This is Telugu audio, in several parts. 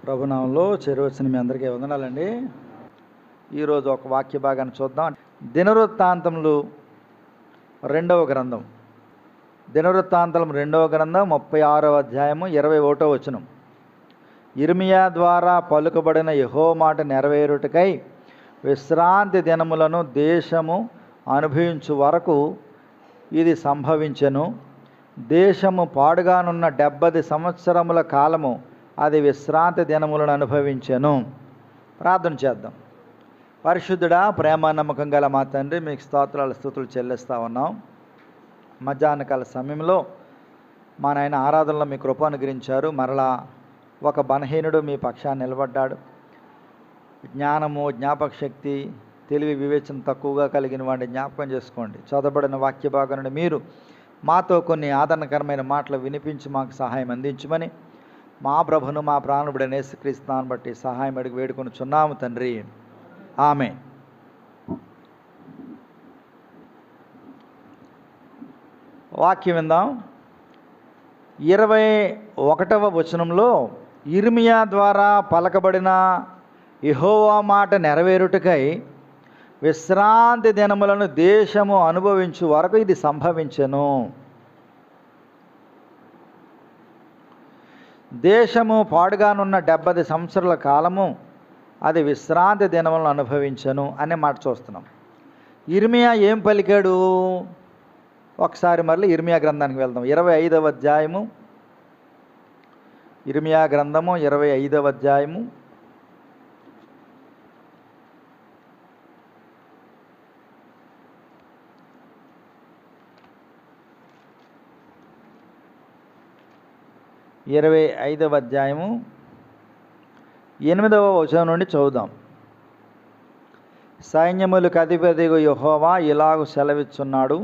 ప్రభునామంలో చేరవచ్చిన మీ అందరికీ వందనాలండి. ఈరోజు ఒక వాక్య భాగాన్ని చూద్దాం. దినవృత్తాంతములు 2వ గ్రంథం, దినవృత్తాంతములు 2వ గ్రంథం 36వ అధ్యాయము 21వ వచనం. యిర్మీయా ద్వారా పలుకబడిన యెహోవా మాట నెరవేరుటకై విశ్రాంతి దినములను దేశము అనుభవించు వరకు ఇది సంభవించెను. దేశము పాడుగానున్న 70 సంవత్సరముల కాలము అది విశ్రాంతి దినములను అనుభవించెను. ప్రార్థన చేద్దాం. పరిశుద్ధుడా, ప్రేమ నమ్మకం గల మా తండ్రి, మీకు స్తోత్రాలు స్తుతులు చెల్లిస్తూ ఉన్నాం. మధ్యాహ్నకాల సమయంలో మా నాయన ఆరాధనలో మీ కృప అనుగ్రహించారు. మరలా ఒక బలహీనుడు మీ పక్షాన్ని నిలబడ్డాడు. జ్ఞానము, జ్ఞాపక శక్తి, తెలివి, వివేచన తక్కువగా కలిగిన వాడిని జ్ఞాపకం చేసుకోండి. చదవబడిన వాక్య భాగం నుండి మీరు మాతో కొన్ని ఆదరణకరమైన మాటలు వినిపించి మాకు సహాయం అందించమని మా ప్రభును మా ప్రాణుడైన యేసుక్రీస్తుని బట్టి సహాయం అడిగి వేడుకొనుచున్నాము తండ్రి, ఆమె. వాక్యం విందాం. 21వ వచనంలో యిర్మీయా ద్వారా పలకబడిన యెహోవా మాట నెరవేరుటకై విశ్రాంతి దినములను దేశము అనుభవించు వరకు ఇది సంభవించెను. దేశము పాడుగానున్న 70 సంవత్సరాల కాలము అది విశ్రాంతి దినములను అనుభవించను అనే మాట చూస్తున్నాం. యిర్మీయా ఏం పలికాడు? ఒకసారి మళ్ళీ యిర్మీయా గ్రంథానికి వెళ్దాం. 25వ అధ్యాయము, యిర్మీయా గ్రంథము 25వ అధ్యాయము 25వ అధ్యాయము 8వ వచనం నుండి చదువుదాం. సైన్యములకు అధిపతిగా యెహోవా ఇలాగు సెలవిచ్చున్నాడు,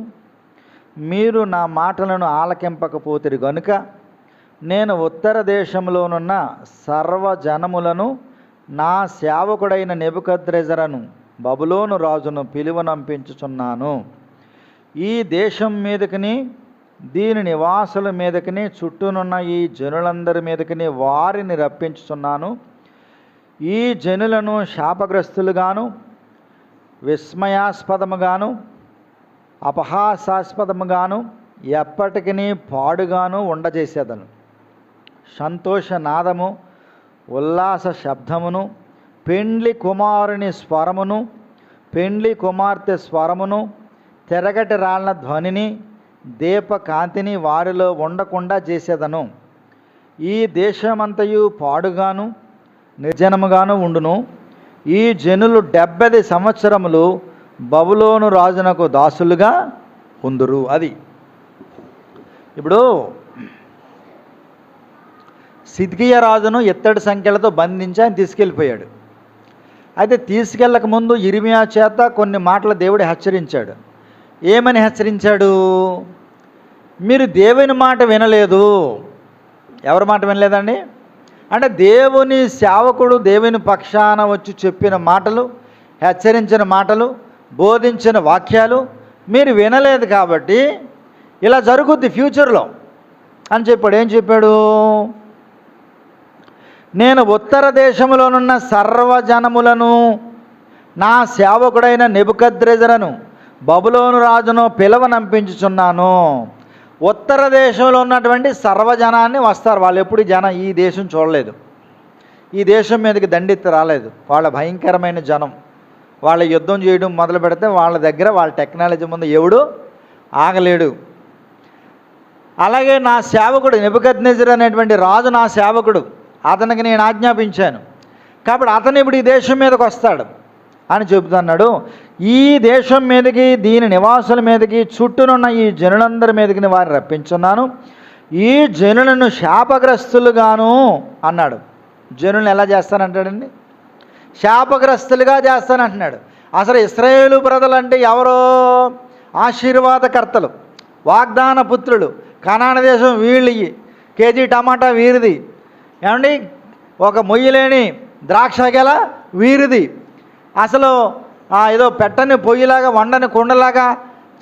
మీరు నా మాటలను ఆలకింపకపోతిరి గనుక నేను ఉత్తర దేశంలోనున్న సర్వజనములను నా సేవకుడైన నెబుకద్రెజరును బబులోను రాజును పిలువనంపించుచున్నాను. ఈ దేశం మీదకిని దీని నివాసుల మీదకిని చుట్టూనున్న ఈ జనులందరి మీదకిని వారిని రప్పించుచున్నాను. ఈ జనులను శాపగ్రస్తులుగాను, విస్మయాస్పదముగాను, అపహాసాస్పదముగాను, ఎప్పటికీ పాడుగాను ఉండజేసేదను. సంతోషనాదము, ఉల్లాస శబ్దమును, పెండ్లి కుమారుని స్వరమును, పెండ్లి కుమార్తె స్వరమును, తెరగటి రాళ్ళ ధ్వనిని, దీపకాంతిని వారిలో ఉండకుండా చేసేదను. ఈ దేశమంతయు పాడుగాను నిర్జనముగాను ఉండును. ఈ జనులు 70 సంవత్సరములు బబులోను రాజునకు దాసులుగా ఉందురు. అది ఇప్పుడు సిద్కియా రాజును ఇత్తడి సంఖ్యలతో బంధించి ఆయన తీసుకెళ్ళిపోయాడు. అయితే తీసుకెళ్ళక ముందు యిర్మీయా చేత కొన్ని మాటలు దేవుడు హెచ్చరించాడు. ఏమని హెచ్చరించాడు? మీరు దేవుని మాట వినలేదు. ఎవరి మాట వినలేదండి? అంటే దేవుని సేవకుడు దేవుని పక్షాన వచ్చి చెప్పిన మాటలు, హెచ్చరించిన మాటలు, బోధించిన వాక్యాలు మీరు వినలేదు కాబట్టి ఇలా జరుగుద్ది ఫ్యూచర్లో అని చెప్పాడు. ఏం చెప్పాడు? నేను ఉత్తర దేశంలోనున్న సర్వజనములను నా సేవకుడైన నెబుకద్రెజరును బబులోను రాజును పిలవనంపించుచున్నాను. ఉత్తర దేశంలో ఉన్నటువంటి సర్వజనాన్ని వస్తారు. వాళ్ళు ఎప్పుడు ఈ దేశం చూడలేదు, ఈ దేశం మీదకి దండెత్తి రాలేదు. వాళ్ళ భయంకరమైన జనం. వాళ్ళ యుద్ధం చేయడం మొదలు పెడితే వాళ్ళ దగ్గర వాళ్ళ టెక్నాలజీ ముందు ఎవడు ఆగలేడు. అలాగే నా సేవకుడు నెబుకద్నెజరు అనేటువంటి రాజు నా సేవకుడు, అతనికి నేను ఆజ్ఞాపించాను కాబట్టి అతను ఇప్పుడు ఈ దేశం మీదకి వస్తాడు అని చెబుతున్నాడు. ఈ దేశం మీదకి దీని నివాసుల మీదకి చుట్టూనున్న ఈ జనులందరి మీదకి వారిని రప్పించున్నాను. ఈ జనులను శాపగ్రస్తులుగాను అన్నాడు. జనులను ఎలా చేస్తానంటాడండి? శాపగ్రస్తులుగా చేస్తానంటున్నాడు. అసలు ఇశ్రాయేలు ప్రజలంటే ఎవరో? ఆశీర్వాదకర్తలు, వాగ్దాన పుత్రులు. కనాన దేశం వీళ్ళకి, కేజీ టమాటా వీరిది, ఏమండి ఒక మొయ్యలేని ద్రాక్ష గెల వీరిది. అసలు ఏదో పెట్టని పొయ్యిలాగా, వండని కుండలాగా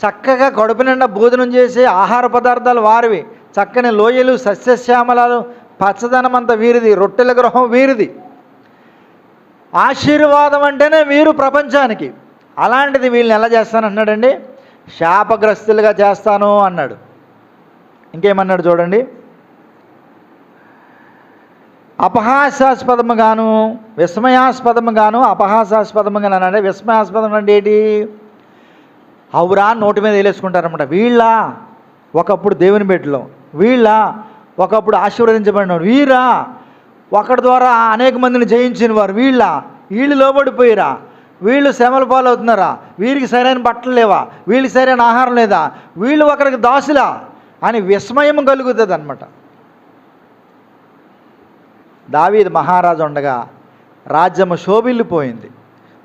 చక్కగా కడుపు నిండా భోజనం చేసే ఆహార పదార్థాలు వారివి. చక్కని లోయలు, సస్యశ్యామలాలు, పచ్చదనం అంతా వీరిది, రొట్టెల గృహం వీరిది, ఆశీర్వాదం అంటేనే వీరు ప్రపంచానికి. అలాంటిది వీళ్ళని ఎలా చేస్తాను అన్నాడండి? శాపగ్రస్తులుగా చేస్తాను అన్నాడు. ఇంకేమన్నాడు చూడండి, అపహాస్యాస్పదముగాను విస్మయాస్పదముగాను అపహాస్యాస్పదముగాను అన్నాడు. విస్మయాస్పదం అంటే ఏంటి? అవురా నోటి మీద వేలేసుకుంటారన్నమాట. వీళ్ళ ఒకప్పుడు దేవుని బిడ్డలు, వీళ్ళ ఒకప్పుడు ఆశీర్వదించబడిన వారు, వీరా ఒకటి ద్వారా అనేక మందిని జయించిన వారు, వీళ్ళు లోబడిపోయిరా, వీళ్ళు శ్రమల పాలవుతున్నారా, వీరికి సరైన బట్టలు లేవా, వీళ్ళకి సరైన ఆహారం లేదా, వీళ్ళు ఒకరికి దాసులా అని విస్మయం కలుగుతుంది అన్నమాట. దావీదు మహారాజు ఉండగా రాజ్యము శోభిల్లిపోయింది.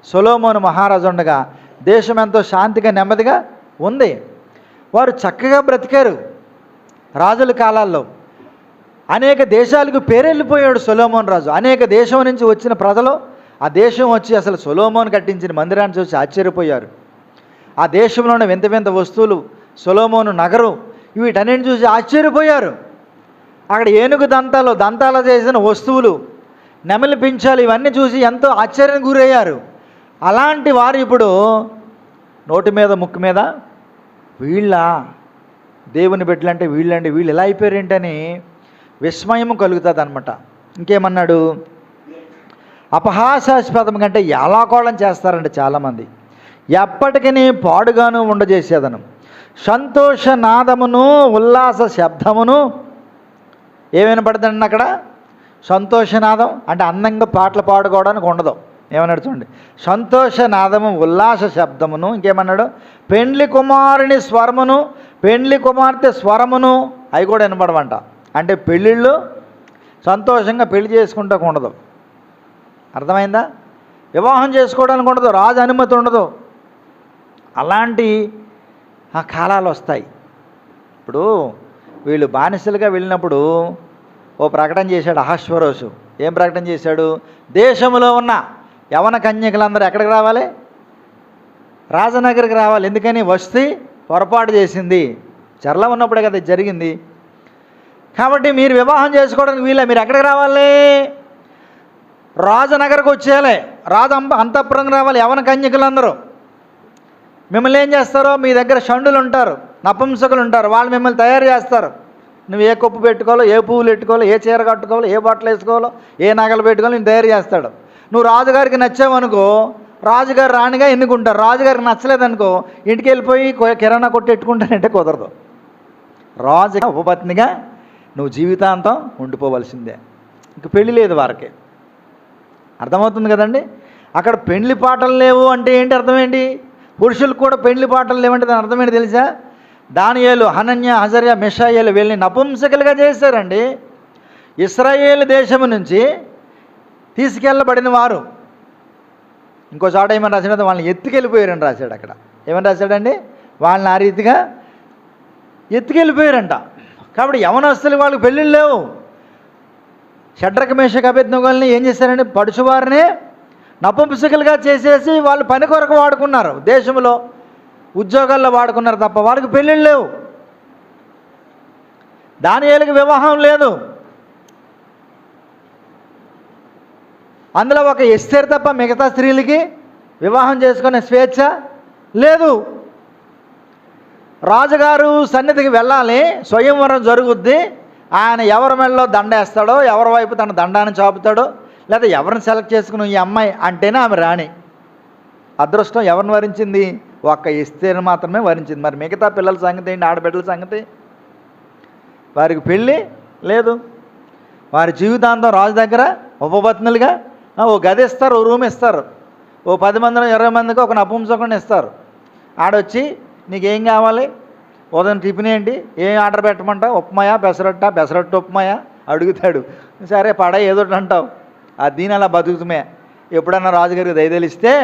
సొలొమోను మహారాజు ఉండగా దేశం ఎంతో శాంతిగా నెమ్మదిగా ఉంది. వారు చక్కగా బ్రతికారు రాజుల కాలాల్లో. అనేక దేశాలకు పేరెళ్ళిపోయాడు సొలొమోను రాజు. అనేక దేశం నుంచి వచ్చిన ప్రజలు ఆ దేశం వచ్చి అసలు సొలొమోను కట్టించిన మందిరాన్ని చూసి ఆశ్చర్యపోయారు. ఆ దేశంలో ఉన్న వింత వింత వస్తువులు, సొలొమోను నగరం, వీటన్నిటిని చూసి ఆశ్చర్యపోయారు. అక్కడ ఏనుగు దంతాలు చేసిన వస్తువులు, నెమలి పించాలు, ఇవన్నీ చూసి ఎంతో ఆశ్చర్యానికి గురయ్యారు. అలాంటి వారు ఇప్పుడు నోటి మీద ముక్కు మీద దేవుని బిడ్డలంటే వీళ్ళు ఎలా అయిపోయారేంటని విస్మయం కలుగుతుంది అనమాట. ఇంకేమన్నాడు? అపహాస్యాస్పదం కంటే ఎలాకోళం చేస్తారండి చాలామంది. ఎప్పటికీ పాడుగాను ఉండజేసేదను. సంతోష నాదమును ఉల్లాస శబ్దమును ఏమైనా పడుతుందండి అక్కడ? సంతోషనాదం అంటే అందంగా పాటలు పాడుకోవడానికి ఉండదు. ఏమన్నాడు చూడండి, సంతోషనాదము ఉల్లాస శబ్దమును. ఇంకేమన్నాడు? పెండ్లి కుమారుని స్వరమును పెండ్లి కుమార్తె స్వరమును అవి కూడా వినపడవంట. అంటే పెళ్ళిళ్ళు సంతోషంగా పెళ్లి చేసుకుంటూ ఉండదు. అర్థమైందా? వివాహం చేసుకోవడానికి ఉండదు, రాజు అనుమతి ఉండదు. అలాంటి ఆ కాలాలు వస్తాయి. ఇప్పుడు వీళ్ళు బానిసలుగా వెళ్ళినప్పుడు ఓ ప్రకటన చేశాడు అహశ్వరోషు. ఏం ప్రకటన చేశాడు? దేశంలో ఉన్న యవన కన్యకలందరూ ఎక్కడికి రావాలి? రాజనగర్కి రావాలి. ఎందుకని? వస్తీ పొరపాటు చేసింది. చెరల ఉన్నప్పుడే కదా జరిగింది. కాబట్టి మీరు వివాహం చేసుకోవడానికి వీళ్ళే, మీరు ఎక్కడికి రావాలి? రాజనగర్కి వచ్చేయాలి, అంతఃపురంకి రావాలి. యవన కన్యకలందరూ మిమ్మల్ని ఏం చేస్తారో, మీ దగ్గర షండులు ఉంటారు, నపుంసకులు ఉంటారు, వాళ్ళు మిమ్మల్ని తయారు చేస్తారు. నువ్వు ఏ కొప్పు పెట్టుకోవాలో, ఏ పువ్వులు పెట్టుకోవాలో, ఏ చీర కట్టుకోవాలో, ఏ బట్టలు వేసుకోవాలో, ఏ నగలు పెట్టుకోవాలో నేను తయారు చేస్తాడు. నువ్వు రాజుగారికి నచ్చావనుకో, రాజుగారు రాణిగా ఎన్నుకుంటారు. రాజుగారికి నచ్చలేదనుకో, ఇంటికి వెళ్ళిపోయి కిరాణా కొట్టి ఎట్టుకుంటానంటే కుదరదు. రాజుగా ఉపపత్నిగా నువ్వు జీవితాంతం ఉండిపోవలసిందే. ఇంక పెళ్ళి లేదు వారికి. అర్థమవుతుంది కదండి? అక్కడ పెళ్లి పాటలు లేవు అంటే ఏంటి అర్థం? ఏంటి? పురుషులకు కూడా పెళ్లి పాటలు లేవంటే దాని అర్థం ఏంటి తెలుసా? దానియేలు, హనన్య, అజర్య, మిషాయేలు వీళ్ళని నపుంసకులుగా చేశారండి. ఇశ్రాయేలు దేశము నుంచి తీసుకెళ్ళబడిన వారు. ఇంకో చోట ఏమని రాశాడు? వాళ్ళని ఎత్తుకెళ్ళిపోయారని రాశాడు. అక్కడ ఏమని రాశాడండి? వాళ్ళని ఆ రీతిగా ఎత్తుకెళ్ళిపోయారంట. కాబట్టి యవనస్తులు వాళ్ళకి పెళ్ళిళ్ళు లేవు. షడ్రక మేషక అబేద్నెగోల్ని ఏం చేశారంటే పడుచువారిని నపుంసకులుగా చేసేసి వాళ్ళు పని కొరకు వాడుకున్నారు. దేశంలో ఉద్యోగాల్లో వాడుకున్నారు తప్ప వాళ్ళకి పెళ్ళిళ్ళు లేవు. దానియేలుకి వివాహం లేదు. అందులో ఒక ఎస్తేరు తప్ప మిగతా స్త్రీలకి వివాహం చేసుకునే స్వేచ్ఛ లేదు. రాజుగారు సన్నిధికి వెళ్ళాలి, స్వయంవరం జరుగుద్ది. ఆయన ఎవరి మెడలో దండ వేస్తాడో, ఎవరి వైపు తన దండాన్ని చాపుతాడో, లేదా ఎవరిని సెలెక్ట్ చేసుకుని ఈ అమ్మాయి అంటేనే ఆమె రాణి. అదృష్టం ఎవరిని వరించింది? ఒక్క ఎస్తేరుని మాత్రమే వరించింది. మరి మిగతా పిల్లల సంగతి ఏంటి? ఆడబిడ్డల సంగతి? వారికి పెళ్ళి లేదు. వారి జీవితాంతం రాజు దగ్గర ఉపపత్నులుగా ఓ గది ఇస్తారు, ఓ రూమ్ ఇస్తారు, ఓ 10 మందిలో 20 మందికి ఒక నపుంసకుడిని ఇస్తారు. ఆడొచ్చి నీకేం కావాలి, ఉదయం టిఫిన్ ఏంటి, ఏం ఆర్డర్ పెట్టమంటావు, ఉప్మాయా పెసరట్టు ఉప్మాయా అడుగుతాడు. సరే ఏదో అంటావు. ఆ దీని అలా బతుకుతుమే. ఎప్పుడన్నా రాజుగారికి దయదలిస్తే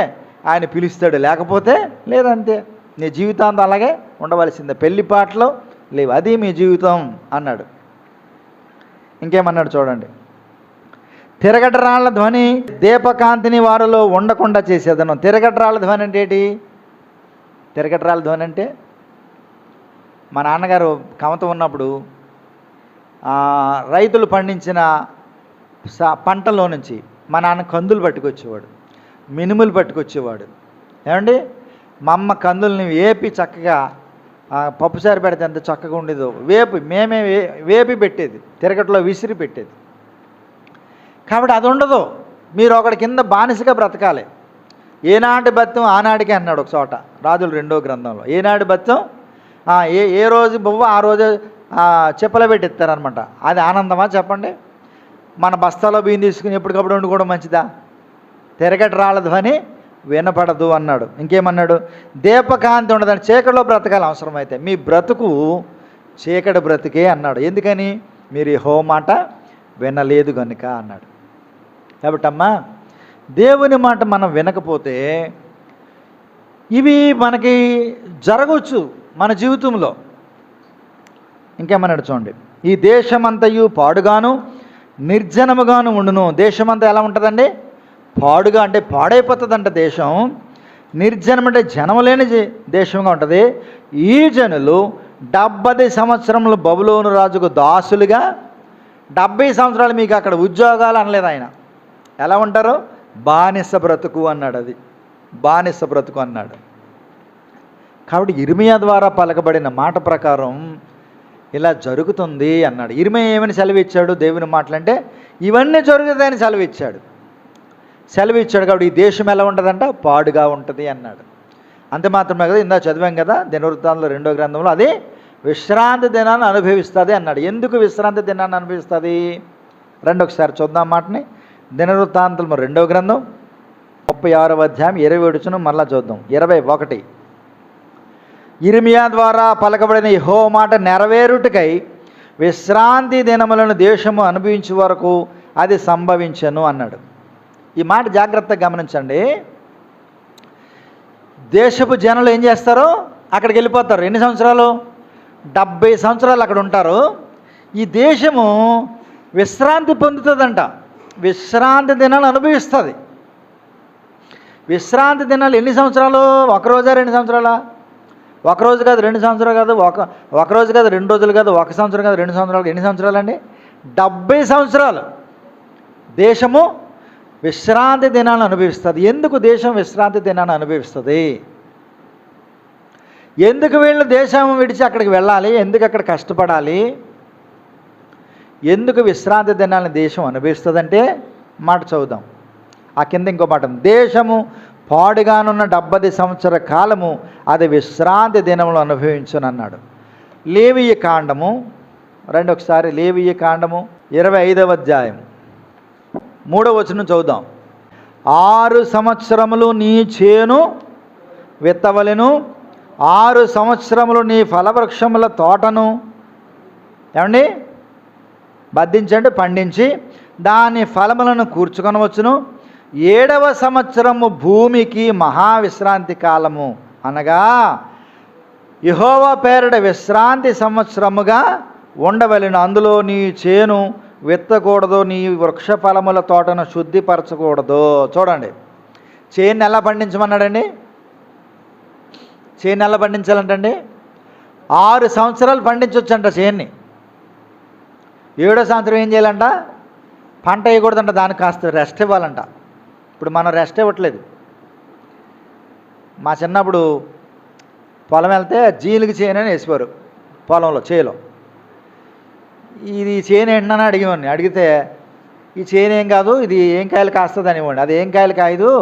ఆయన పిలుస్తాడు, లేకపోతే లేదంతే. నీ జీవితాంతం అలాగే ఉండవలసిందే. పెళ్లి పాటలు లేవు, అది మీ జీవితం అన్నాడు. ఇంకేమన్నాడు చూడండి, తిరగటరాళ్ళ ధ్వని దీపకాంతిని వారిలో ఉండకుండా చేసేదను. తిరగటరాళ్ళ ధ్వని అంటే ఏంటి? తిరగటరాళ్ళ ధ్వని అంటే మా నాన్నగారు కమత ఉన్నప్పుడు రైతులు పండించిన పంటలో నుంచి మా నాన్న కందులు పట్టుకొచ్చేవాడు, మినుములు పట్టుకొచ్చేవాడు. ఏమండి, మా అమ్మ కందుల్ని వేపి చక్కగా పప్పుసారి పెడితే ఎంత చక్కగా ఉండేదో మేమే వేపి పెట్టేది, తిరగట్లో విసిరి పెట్టేది. కాబట్టి అది ఉండదు. మీరు ఒకటి కింద బానిసగా బ్రతకాలి. ఏనాటి బత్యం ఆనాడికే అన్నాడు ఒక చోట, రాజుల 2వ గ్రంథంలో. ఏనాటి బత్యం ఏ రోజు బొవ్వ ఆ రోజు చెప్పలు పెట్టిస్తారనమాట. అది ఆనందమా చెప్పండి? మన బస్తాలో బియ్యం తీసుకుని ఎప్పటికప్పుడు వండుకోవడం మంచిదా? తిరగటి రాలదు అని వినపడదు అన్నాడు. ఇంకేమన్నాడు? దీపకాంతి ఉండదని, చీకటిలో బ్రతకాలి అవసరమైతే. మీ బ్రతుకు చీకటి బ్రతికే అన్నాడు. ఎందుకని? మీరు యెహోవా మాట వినలేదు కనుక అన్నాడు. కాబట్టి అమ్మా, దేవుని మాట మనం వినకపోతే ఇవి మనకి జరగవచ్చు మన జీవితంలో. ఇంకేమన్నాడు చూడండి, ఈ దేశమంతయు పాడుగాను నిర్జనముగాను ఉండును. దేశమంతా ఎలా ఉంటుందండి? పాడుగా, అంటే పాడైపోతుందంట దేశం. నిర్జనం అంటే జనం లేని దేశంగా ఉంటుంది. ఈ జనులు 70 సంవత్సరములు బబులోను రాజుకు దాసులుగా, 70 సంవత్సరాలు మీకు అక్కడ ఉద్యోగాలు అనలేదు ఆయన. ఎలా ఉంటారు? బానిస బ్రతుకు అన్నాడు. అది బానిస బ్రతుకు అన్నాడు. కాబట్టి ఇర్మియా ద్వారా పలకబడిన మాట ప్రకారం ఇలా జరుగుతుంది అన్నాడు. ఇర్మియా ఏమని సెలవిచ్చాడు? దేవుని మాటలంటే ఇవన్నీ జరుగుతాయని సెలవిచ్చాడు. కాబట్టి ఈ దేశం ఎలా ఉంటుందంట? పాడుగా ఉంటుంది అన్నాడు. అంతే మాత్రమే కదా, ఇందా చదివాం కదా దినవృత్తాంతంలో 2వ గ్రంథంలో, అది విశ్రాంతి దినాన్ని అనుభవిస్తుంది అన్నాడు. ఎందుకు విశ్రాంతి దినాన్ని అనుభవిస్తుంది? రండి ఒకసారి చూద్దాం మాటని. దినవృత్తాంతంలో 2వ గ్రంథం 36వ అధ్యాయం 27 మరలా చూద్దాం. 21. ఇర్మియా ద్వారా పలకబడిన యెహోవా మాట నెరవేరుటకై విశ్రాంతి దినములను దేశము అనుభవించే వరకు అది సంభవించను అన్నాడు. ఈ మాట జాగ్రత్తగా గమనించండి. దేశపు జనులు ఏం చేస్తారు? అక్కడికి వెళ్ళిపోతారు. ఎన్ని సంవత్సరాలు? 70 సంవత్సరాలు అక్కడ ఉంటారు. ఈ దేశము విశ్రాంతి పొందుతుందంట. విశ్రాంతి దినాలు అనుభవిస్తుంది. విశ్రాంతి దినాలు ఎన్ని సంవత్సరాలు? 1 రోజా 2 సంవత్సరాలా? 1 రోజు కాదు, 2 సంవత్సరాలు కాదు, ఒక రోజు కాదు, 2 రోజులు కాదు, 1 సంవత్సరం కాదు, 2 సంవత్సరాలు. ఎన్ని సంవత్సరాలు అండి? 70 సంవత్సరాలు దేశము విశ్రాంతి దినాలను అనుభవిస్తుంది. ఎందుకు దేశం విశ్రాంతి దినాన్ని అనుభవిస్తుంది? ఎందుకు వీళ్ళు దేశం విడిచి అక్కడికి వెళ్ళాలి? ఎందుకు అక్కడ కష్టపడాలి? ఎందుకు విశ్రాంతి దినాలను దేశం అనుభవిస్తుందంటే మాట చదువుదాం. ఆ కింద ఇంకో మాట, దేశము పాడుగానున్న 70 సంవత్సర కాలము అది విశ్రాంతి దినములు అనుభవించును అన్నాడు. లేవీయ కాండము, రండి ఒకసారి లేవీయ కాండము 25వ అధ్యాయం 3వ వచనం చదువుదాం. 6 సంవత్సరములు నీ చేను విత్తవలెను, 6 సంవత్సరములు నీ ఫలవృక్షముల తోటను ఏమండి బద్దించండి, పండించి దాని ఫలములను కూర్చుకొనవచ్చును. 7వ సంవత్సరము భూమికి మహావిశ్రాంతి కాలము, అనగా యెహోవా పేరిట విశ్రాంతి సంవత్సరముగా ఉండవలెను. అందులో నీ చేను విత్తకూడదు, నీ వృక్ష ఫలముల తోటను శుద్ధిపరచకూడదు. చూడండి, చేను ఎలా పండించమన్నాడండి? చేను ఎలా పండించాలంటండి? 6 సంవత్సరాలు పండించవచ్చంట చేన్ని. 7వ సంవత్సరం ఏం చేయాలంట? పంట వేయకూడదంట, దానికి కాస్త రెస్ట్ ఇవ్వాలంట. ఇప్పుడు మనం రెస్ట్ ఇవ్వట్లేదు. మా చిన్నప్పుడు పొలం వెళ్తే జీలుగు చేను అని వేసేవారు పొలంలో, చేలో. ఇది చేను ఏంటని అడిగేవాడిని. అడిగితే ఈ చేను ఏం కాదు, ఇది ఏం కాయలు కాస్తుంది అనివ్వండి. అది ఏం కాయలు కాయదు,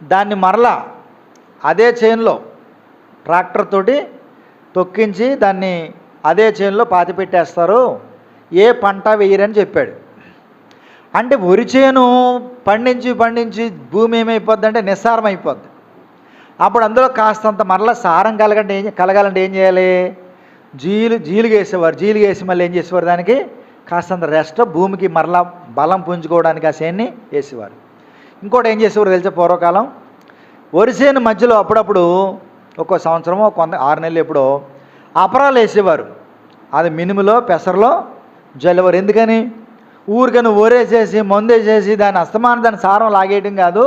దాన్ని మరలా అదే చేనులో ట్రాక్టర్ తోటి తొక్కించి దాన్ని అదే చేనులో పాతి పెట్టేస్తారు, ఏ పంట వేయరని చెప్పాడు. అంటే వరి చేను పండించి భూమి ఏమైపోద్ది అంటే నిస్సారం అయిపోద్ది. అప్పుడు అందులో కాస్తంత మరలా సారం కలగాలంటే ఏం చేయాలి? జీలుగు వేసేవారు. జీలుగు వేసి మళ్ళీ ఏం చేసేవారు? దానికి కాస్తంత రెస్ట్, భూమికి మరలా బలం పుంజుకోవడానికి ఆ చేన్ని వేసేవారు. ఇంకోటి ఏం చేసేవారు తెలిసే, పూర్వకాలం వరి చేను మధ్యలో అప్పుడప్పుడు ఒక్కో సంవత్సరమో 6 నెలలు ఎప్పుడో అపరాలు వేసేవారు. అది మినుములో పెసరలో జల్లెవారు. ఎందుకని? ఊరికని ఓరేసేసి మందేసేసి దాని అస్తమానం దాని సారం లాగేయటం కాదు,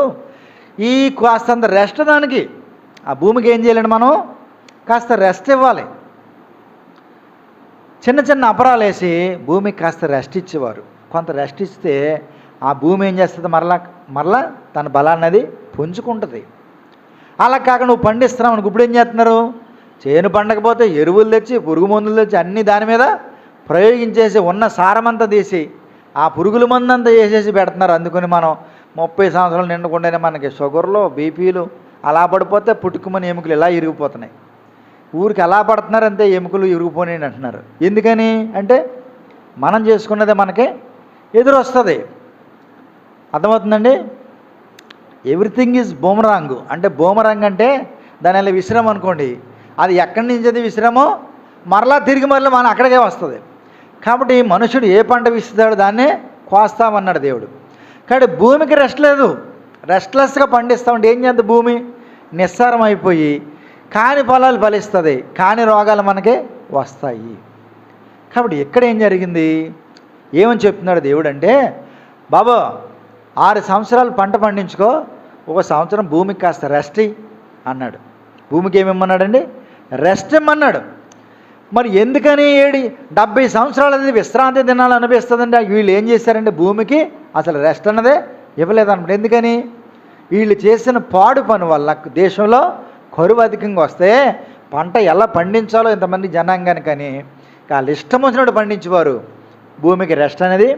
ఈ కాస్తంత రెస్ట్ దానికి. ఆ భూమికి ఏం చేయాలండి? మనం కాస్త రెస్ట్ ఇవ్వాలి. చిన్న చిన్న అపరాలు వేసి భూమికి కాస్త రెస్ట్ ఇచ్చేవారు. కొంత రెస్ట్ ఇస్తే ఆ భూమి ఏం చేస్తుంది, మరలా తన బలాన్ని అది పుంజుకుంటుంది. అలా కాక నువ్వు పండిస్తున్నావు అనుకో, ఇప్పుడు ఏం చేస్తున్నారు, చేను పండకపోతే ఎరువులు తెచ్చి పురుగు మందులు తెచ్చి అన్నీ దాని మీద ప్రయోగించేసి ఉన్న సారమంతా తీసి ఆ పురుగుల మందంతా వేసేసి పెడుతున్నారు. అందుకని మనం 30 సంవత్సరాలు నిండకుండానే మనకి షుగర్లు, బీపీలు అలా పడిపోతే పుట్టుకుమని ఎముకలు ఇలా ఇరిగిపోతున్నాయి. ఊరికి అలా పడుతున్నారంతే, ఎముకలు ఇరిగిపోయినాయి అంటున్నారు. ఎందుకని అంటే మనం చేసుకున్నదే మనకి ఎదురొస్తుంది. అర్థమవుతుందండి? Everything is boomerang. అంటే బూమరాంగ్ అంటే దాని వల్ల విశ్రమం అనుకోండి, అది ఎక్కడి నుంచి అది విశ్రమం మరలా తిరిగి మనం అక్కడికే వస్తుంది. కాబట్టి మనుషుడు ఏ పంట విస్తాడో దాన్నే కోస్తామన్నాడు దేవుడు. కాబట్టి భూమికి రెస్ట్ లేదు, రెస్ట్లెస్గా పండిస్తామంటే ఏం చేద్దాం, భూమి నిస్సారం అయిపోయి కాని పొలాలు ఫలిస్తుంది, కాని రోగాలు మనకే వస్తాయి. కాబట్టి ఇక్కడ ఏం జరిగింది, ఏమని చెప్తున్నాడు దేవుడు అంటే, బాబా 6 సంవత్సరాలు పంట పండించుకో, 1 సంవత్సరం భూమికి కాస్త రెస్ట్ అన్నాడు. భూమికి ఏమిమ్మన్నాడండి, రెస్ట్ ఇమ్మన్నాడు. మరి ఎందుకని 70 సంవత్సరాలు అది విశ్రాంతి దినాలు అనిపిస్తుందండి. వీళ్ళు ఏం చేశారంటే భూమికి అసలు రెస్ట్ అన్నదే ఇవ్వలేదన్నమాట. ఎందుకని, వీళ్ళు చేసిన పాడు పని వల్ల దేశంలో కరువు అధికంగా వస్తే పంట ఎలా పండించాలో ఇంతమంది జనాంగానికి అని వాళ్ళు ఇష్టం వచ్చినట్టు పండించేవారు. భూమికి రెస్ట్ అనేది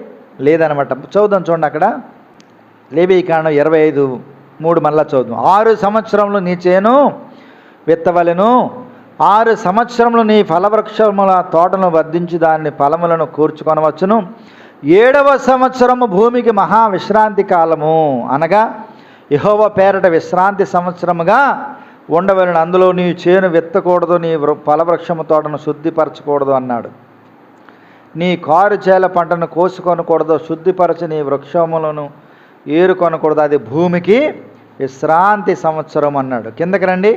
లేదనమాట. చదువుదాం చూడండి, అక్కడ లేవీకాండం 25:3 మళ్ళా చదువుదాం. 6 సంవత్సరంలో నీ చేను విత్తవలెను, 6 సంవత్సరంలో నీ ఫలవృక్షముల తోటను వర్ధించి దాని ఫలములను కూర్చుకొనవచ్చును. 7వ సంవత్సరము భూమికి మహా విశ్రాంతి కాలము, అనగా యెహోవా పేరట విశ్రాంతి సంవత్సరముగా ఉండవలెను. అందులో నీ చేను విత్తకూడదు, నీ ఫలవృక్షము తోటను శుద్ధిపరచకూడదు అన్నాడు. నీ కారు చేల పంటను కోసుకొనకూడదు, శుద్ధిపరచి నీ వృక్షములను ఏరుకొనకూడదు, అది భూమికి విశ్రాంతి సంవత్సరం అన్నాడు. కిందకి రండి,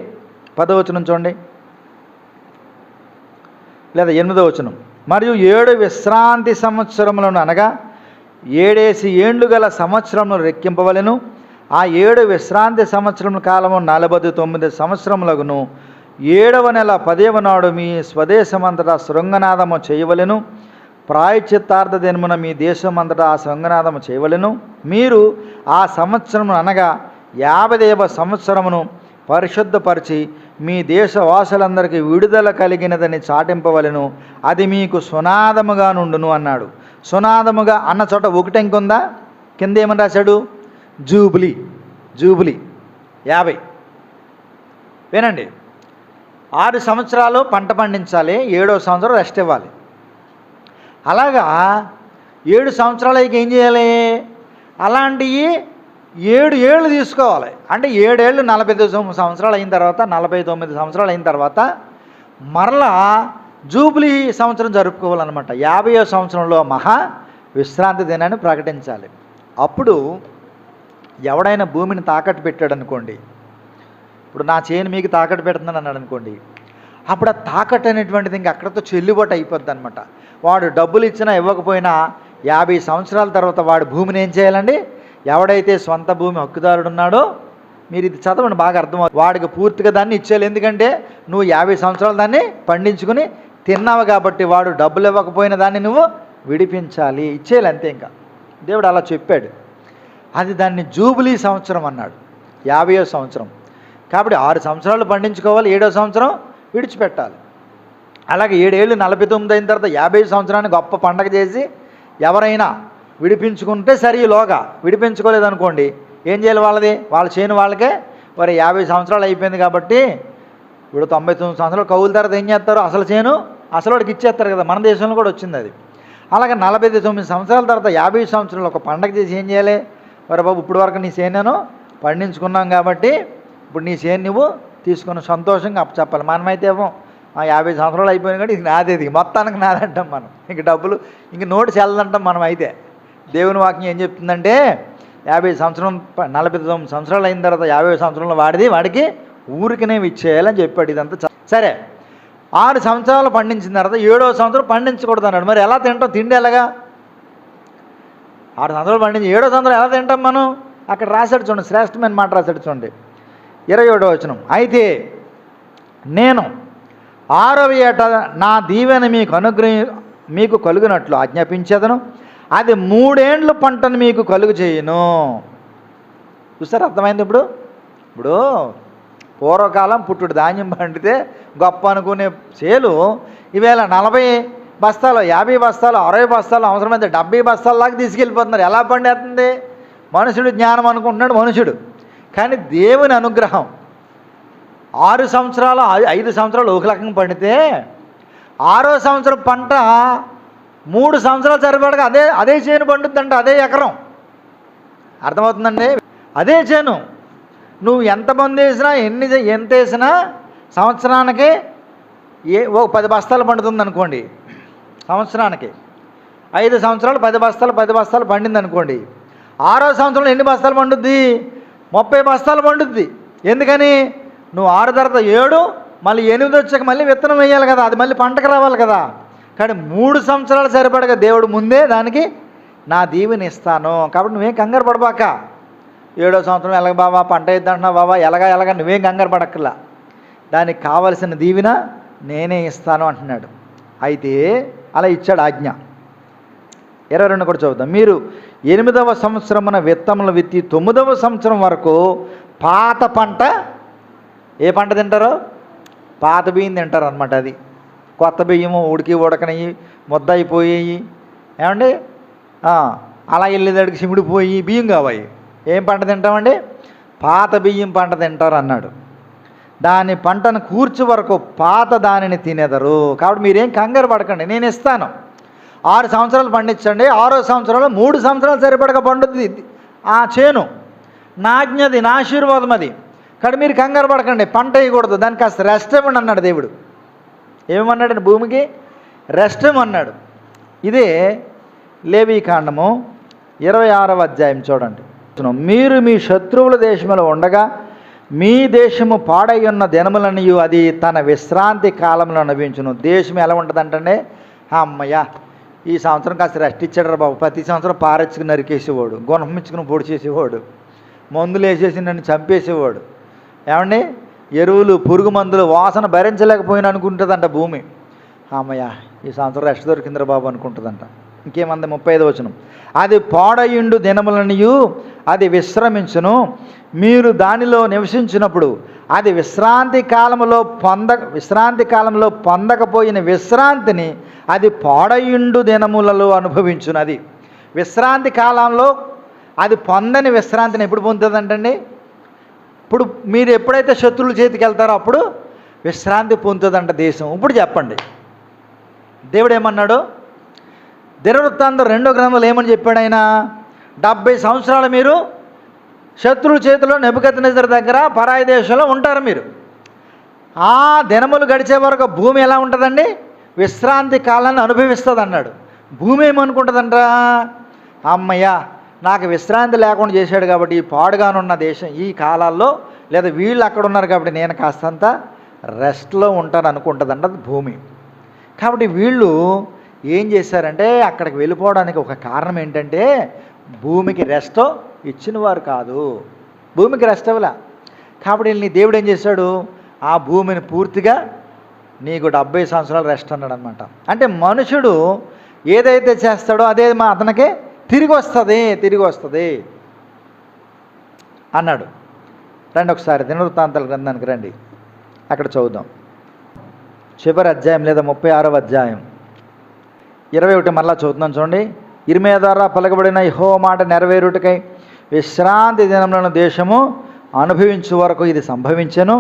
10వ వచనం చూడండి, లేదా 8వ వచనం. మరియు 7 విశ్రాంతి సంవత్సరములను, అనగా 7 ఏండ్లు గల సంవత్సరమును రెక్కింపవలెను. ఆ 7 విశ్రాంతి సంవత్సరముల కాలము 49 సంవత్సరములగును. 7వ నెల 10వ నాడు మీ స్వదేశమంతటా శృంగనాదము చేయవలెను. ప్రాయశ్చిత్తార్థ దినమున మీ దేశమంతటా ఆ శృంగనాదము చేయవలెను. మీరు ఆ సంవత్సరము, అనగా 50వ సంవత్సరమును పరిశుద్ధపరిచి మీ దేశవాసులందరికీ విడుదల కలిగినదని చాటింపవలెను. అది మీకు సునాదముగా నుండును అన్నాడు. సునాదముగా అన్న చోట ఒకటి ఇంకొందా, కింద ఏమని రాశాడు, జూబిలీ. 50 వినండి, 6 సంవత్సరాలు పంట పండించాలి, 7వ సంవత్సరం రెస్ట్ ఇవ్వాలి. అలాగా 7 సంవత్సరాలు ఏం చేయాలి, అలాంటివి 7 ఏళ్ళు తీసుకోవాలి. అంటే 7 ఏళ్ళు 49 సంవత్సరాలు అయిన తర్వాత, 49 సంవత్సరాలు అయిన తర్వాత మరలా జూబ్లీ సంవత్సరం జరుపుకోవాలన్నమాట. 50వ సంవత్సరంలో మహా విశ్రాంతి దినాన్ని ప్రకటించాలి. అప్పుడు ఎవడైనా భూమిని తాకట్టు పెట్టాడు అనుకోండి, ఇప్పుడు నా చేను మీకు తాకట్టు పెడుతున్నాను అన్నాడు అనుకోండి, అప్పుడు ఆ తాకట్టు అనేటువంటిది ఇంక అక్కడితో చెల్లుబాటు అయిపోద్ది అనమాట. వాడు డబ్బులు ఇచ్చినా ఇవ్వకపోయినా 50 సంవత్సరాల తర్వాత వాడు భూమిని ఏం చేయాలండి, ఎవడైతే సొంత భూమి హక్కుదారుడు ఉన్నాడో, మీరు ఇది చదవండి బాగా అర్థమవుతుంది, వాడికి పూర్తిగా దాన్ని ఇచ్చేయాలి. ఎందుకంటే నువ్వు 50 సంవత్సరాలు దాన్ని పండించుకుని తిన్నావు కాబట్టి వాడు డబ్బులు ఇవ్వకపోయిన దాన్ని నువ్వు విడిపించాలి, ఇచ్చేయాలి, అంతే. ఇంకా దేవుడు అలా చెప్పాడు. అది దాన్ని జూబిలీ సంవత్సరం అన్నాడు, 50వ సంవత్సరం. కాబట్టి 6 సంవత్సరాలు పండించుకోవాలి, 7వ సంవత్సరం విడిచిపెట్టాలి. అలాగే 7 ఏళ్ళు 49 అయిన తర్వాత 50 సంవత్సరాన్ని గొప్ప పండగ చేసి ఎవరైనా విడిపించుకుంటే సరిలోగా, విడిపించుకోలేదనుకోండి ఏం చేయాలి, వాళ్ళ చేను వాళ్ళకే, మరి 50 సంవత్సరాలు అయిపోయింది కాబట్టి ఇప్పుడు 99 సంవత్సరాలు కౌలు తర్వాత ఏం చేస్తారు, అసలు చేను అసలు వాడికి ఇచ్చేస్తారు కదా. మన దేశంలో కూడా వచ్చింది అది. అలాగే 49 సంవత్సరాల తర్వాత 50 సంవత్సరాలు ఒక పండగ చేసి ఏం చేయాలి, మరి బాబు ఇప్పుడు వరకు నీ చేను పండించుకున్నాం కాబట్టి ఇప్పుడు నీ చేను నువ్వు తీసుకుని సంతోషంగా అప్పచెప్పాలి. మనమైతే ఏమో 50 సంవత్సరాలు అయిపోయినా కానీ ఇది నాదే, ఇది మొత్తానికి నాదంటాం మనం, ఇంక డబ్బులు ఇంక నోటు చెల్లదంటాం మనం. అయితే దేవుని వాక్యం ఏం చెప్తుందంటే 50 సంవత్సరం 49 సంవత్సరాలు అయిన తర్వాత 50 సంవత్సరంలో వాడికి ఊరికనే ఇచ్చేయాలని చెప్పాడు. ఇదంతా సరే. 6 సంవత్సరాలు పండించిన తర్వాత 7వ సంవత్సరం పండించకూడదు అన్నాడు. మరి ఎలా తింటాం, తిండి ఎలాగా, 6 సంవత్సరాలు పండించి 7వ సంవత్సరం ఎలా తింటాం మనం, అక్కడ రాశాడు చూడండి, శ్రేష్టమైన మాట రాశాడు చూడండి, 27వ వచనం. అయితే నేను 6వ ఏట నా దీవెన మీకు కలుగునట్లు ఆజ్ఞాపించేదను, అది 3 ఏండ్లు పంటను మీకు కలుగు చేయను. చూసారు, అర్థమైంది? ఇప్పుడు పూర్వకాలం పుట్టుడు ధాన్యం పండితే గొప్ప అనుకునే చేలు ఈవేళ 40 బస్తాలు, 50 బస్తాలు, 60 బస్తాలు, అవసరమైతే 70 బస్తాలలాగా తీసుకెళ్ళిపోతున్నారు. ఎలా పండేస్తుంది? మనుషుడు జ్ఞానం అనుకుంటున్నాడు మనుషుడు. కానీ దేవుని అనుగ్రహం 6 సంవత్సరాలు 5 సంవత్సరాలు ఒక రకంగా పండితే 6వ సంవత్సరం పంట 3 సంవత్సరాలు సరిపడగా అదే చేను పండుద్దంట, అదే ఎకరం. అర్థమవుతుందండి? అదే చేను నువ్వు ఎంతమంది వేసినా ఎంత వేసినా సంవత్సరానికి ఓ 10 బస్తాలు పండుతుంది అనుకోండి. సంవత్సరానికి 5 సంవత్సరాలు 10 బస్తాలు పండింది అనుకోండి. 6వ సంవత్సరంలో ఎన్ని బస్తాలు పండుద్ది? 30 బస్తాలు పండుద్ది. ఎందుకని? నువ్వు 6 తర్వాత 7, మళ్ళీ 8 వచ్చాక మళ్ళీ విత్తనం వేయాలి కదా, అది మళ్ళీ పంటకు రావాలి కదా. కానీ 3 సంవత్సరాలు సరిపడగా దేవుడు ముందే దానికి నా దీవెని ఇస్తాను. కాబట్టి నువ్వేం కంగారు పడబాక. 7వ సంవత్సరం ఎలాగ బాబా పంట వేద్దంటున్నావు బాబా, ఎలాగా నువ్వేం కంగారు పడక్కర్లా. దానికి కావలసిన దీవెన నేనే ఇస్తాను అంటున్నాడు. అయితే అలా ఇచ్చాడు ఆజ్ఞ. 22 కూడా చదువుతాం. మీరు 8వ సంవత్సరమున విత్తములు విత్తి 9వ సంవత్సరం వరకు పాత పంట, ఏ పంట తింటారో? పాత బియ్యం తింటారు అనమాట. అది కొత్త బియ్యము ఉడకనయ్యి ముద్ద అయిపోయి, ఏమండి అలా వెళ్ళేదాడికి సిమిడిపోయి బియ్యం కావాలి. ఏం పంట తింటామండి? పాత బియ్యం పంట తింటారు అన్నాడు. దాని పంటను కూర్చు వరకు పాత దానిని తినేదరు. కాబట్టి మీరేం కంగారు పడకండి, నేను ఇస్తాను. 6 సంవత్సరాలు పండించండి, 6వ సంవత్సరంలో 3 సంవత్సరాలు సరిపడగా పండుద్ది ఆ చేను. నా ఆజ్ఞది, నా ఆశీర్వాదం అది. కానీ మీరు కంగారు పడకండి, పంట వేయకూడదు, దానికి కాస్త రెస్ట్ ఇవ్వండి అన్నాడు దేవుడు. ఏమన్నాడు? భూమికి రెస్ట్ ఇవ్వమన్నాడు. ఇదే లేవీకాండము 26వ అధ్యాయం చూడండి. మీరు మీ శత్రువుల దేశంలో ఉండగా మీ దేశము పాడై ఉన్న దినములనియు అది తన విశ్రాంతి కాలంలో నవ్వించును. దేశం ఎలా ఉంటుందంటే, అమ్మయ్య ఈ సంవత్సరం కాస్త రెస్ట్ ఇచ్చాడు బాబు. ప్రతి సంవత్సరం పారెచ్చుకుని నరికేసేవాడు, గుణమిచ్చుకుని పొడి చేసేవాడు, మందులు వేసేసి నన్ను చంపేసేవాడు. ఏమండి? ఎరువులు, పురుగు మందులు వాసన భరించలేకపోయినా అనుకుంటుందంట భూమి. అమ్మయ్య ఈ సంవత్సరం రెస్ట్ దొరికిందిరా బాబు అనుకుంటుందంట. ఇంకేమంది? 35వ వచనం. అది పాడయుండు దినములనియు అది విశ్రమించును, మీరు దానిలో నివసించినప్పుడు అది విశ్రాంతి కాలంలో పొందకపోయిన విశ్రాంతిని అది పాడయుండు దినములలో అనుభవించును. అది విశ్రాంతి కాలంలో అది పొందని విశ్రాంతిని ఎప్పుడు పొందుతుందంటండి? ఇప్పుడు మీరు ఎప్పుడైతే శత్రువుల చేతికి వెళ్తారో అప్పుడు విశ్రాంతి పొందుతుందంట దేశం. ఇప్పుడు చెప్పండి, దేవుడు ఏమన్నాడు? దినవృత్తాంతం 2వ గ్రంథంలో ఏమని చెప్పాడు ఆయన? 70 సంవత్సరాలు మీరు శత్రువుల చేతిలో నెబుకద్నెజరు దగ్గర పరాయి దేశంలో ఉంటారు మీరు. ఆ దినములు గడిచే వరకు భూమి ఎలా ఉంటుందండి? విశ్రాంతి కాలాన్ని అనుభవిస్తుంది అన్నాడు. భూమి ఏమనుకుంటుందంట? అమ్మయ్య నాకు విశ్రాంతి లేకుండా చేశాడు కాబట్టి ఈ పాడుగానున్న దేశం ఈ కాలాల్లో, లేదా వీళ్ళు అక్కడ ఉన్నారు కాబట్టి నేను కాస్తంత రెస్ట్లో ఉంటాను అనుకుంటుందంట భూమి. కాబట్టి వీళ్ళు ఏం చేశారంటే అక్కడికి వెళ్ళిపోవడానికి ఒక కారణం ఏంటంటే భూమికి రెస్ట్ ఇచ్చిన వారు కాదు, భూమికి రెస్ట్ ఇవ్వలే. కాబట్టి నీ దేవుడు ఏం చేశాడు? ఆ భూమిని పూర్తిగా నీకు 70 సంవత్సరాలు రెస్ట్ అన్నాడు అనమాట. అంటే మనుషుడు ఏదైతే చేస్తాడో అదే అతనికి తిరిగి వస్తుంది అన్నాడు. రండి ఒకసారి దినవృత్తాంతాల గ్రంథానికి రండి, అక్కడ చదువుదాం. చివరి అధ్యాయం లేదా 36వ అధ్యాయం 21 మళ్ళా చదువుతున్నాం చూడండి. ఇర్మీయా ద్వారా పలకబడిన యెహోవా మాట నెరవేరుటకై విశ్రాంతి దినములను దేశము అనుభవించు వరకు ఇది సంభవించెను.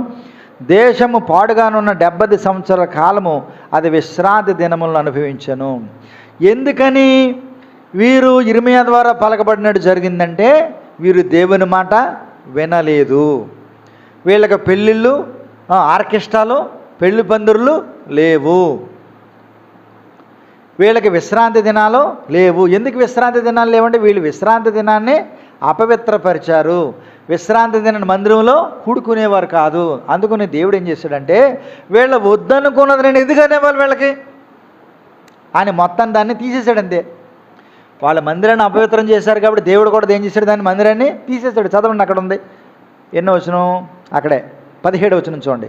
దేశము పాడుగానున్న 70 సంవత్సరాల కాలము అది విశ్రాంతి దినములను అనుభవించెను. ఎందుకని వీరు ఇర్మీయా ద్వారా పలకబడినట్టు జరిగిందంటే వీరు దేవుని మాట వినలేదు. వీళ్ళకి పెళ్ళిళ్ళు, ఆర్కెస్ట్రాలు, పెళ్లి పందిరులు లేవు, వీళ్ళకి విశ్రాంతి దినాలు లేవు. ఎందుకు విశ్రాంతి దినాలు లేవంటే వీళ్ళు విశ్రాంతి దినాన్ని అపవిత్రపరిచారు. విశ్రాంతి దిన మందిరంలో కూడుకునేవారు కాదు. అందుకని దేవుడు ఏం చేశాడంటే వీళ్ళ వద్దనుకున్నది నేను ఎందుకనేవాళ్ళు వీళ్ళకి అని మొత్తం దాన్ని తీసేశాడు. అంతే, వాళ్ళ మందిరాన్ని అపవిత్రం చేశారు కాబట్టి దేవుడు కూడా ఏం చేశాడు? దాన్ని మందిరాన్ని తీసేశాడు. చదవండి, అక్కడ ఉంది. ఎన్నో వచనం? అక్కడే 17వ వచనం చూడండి.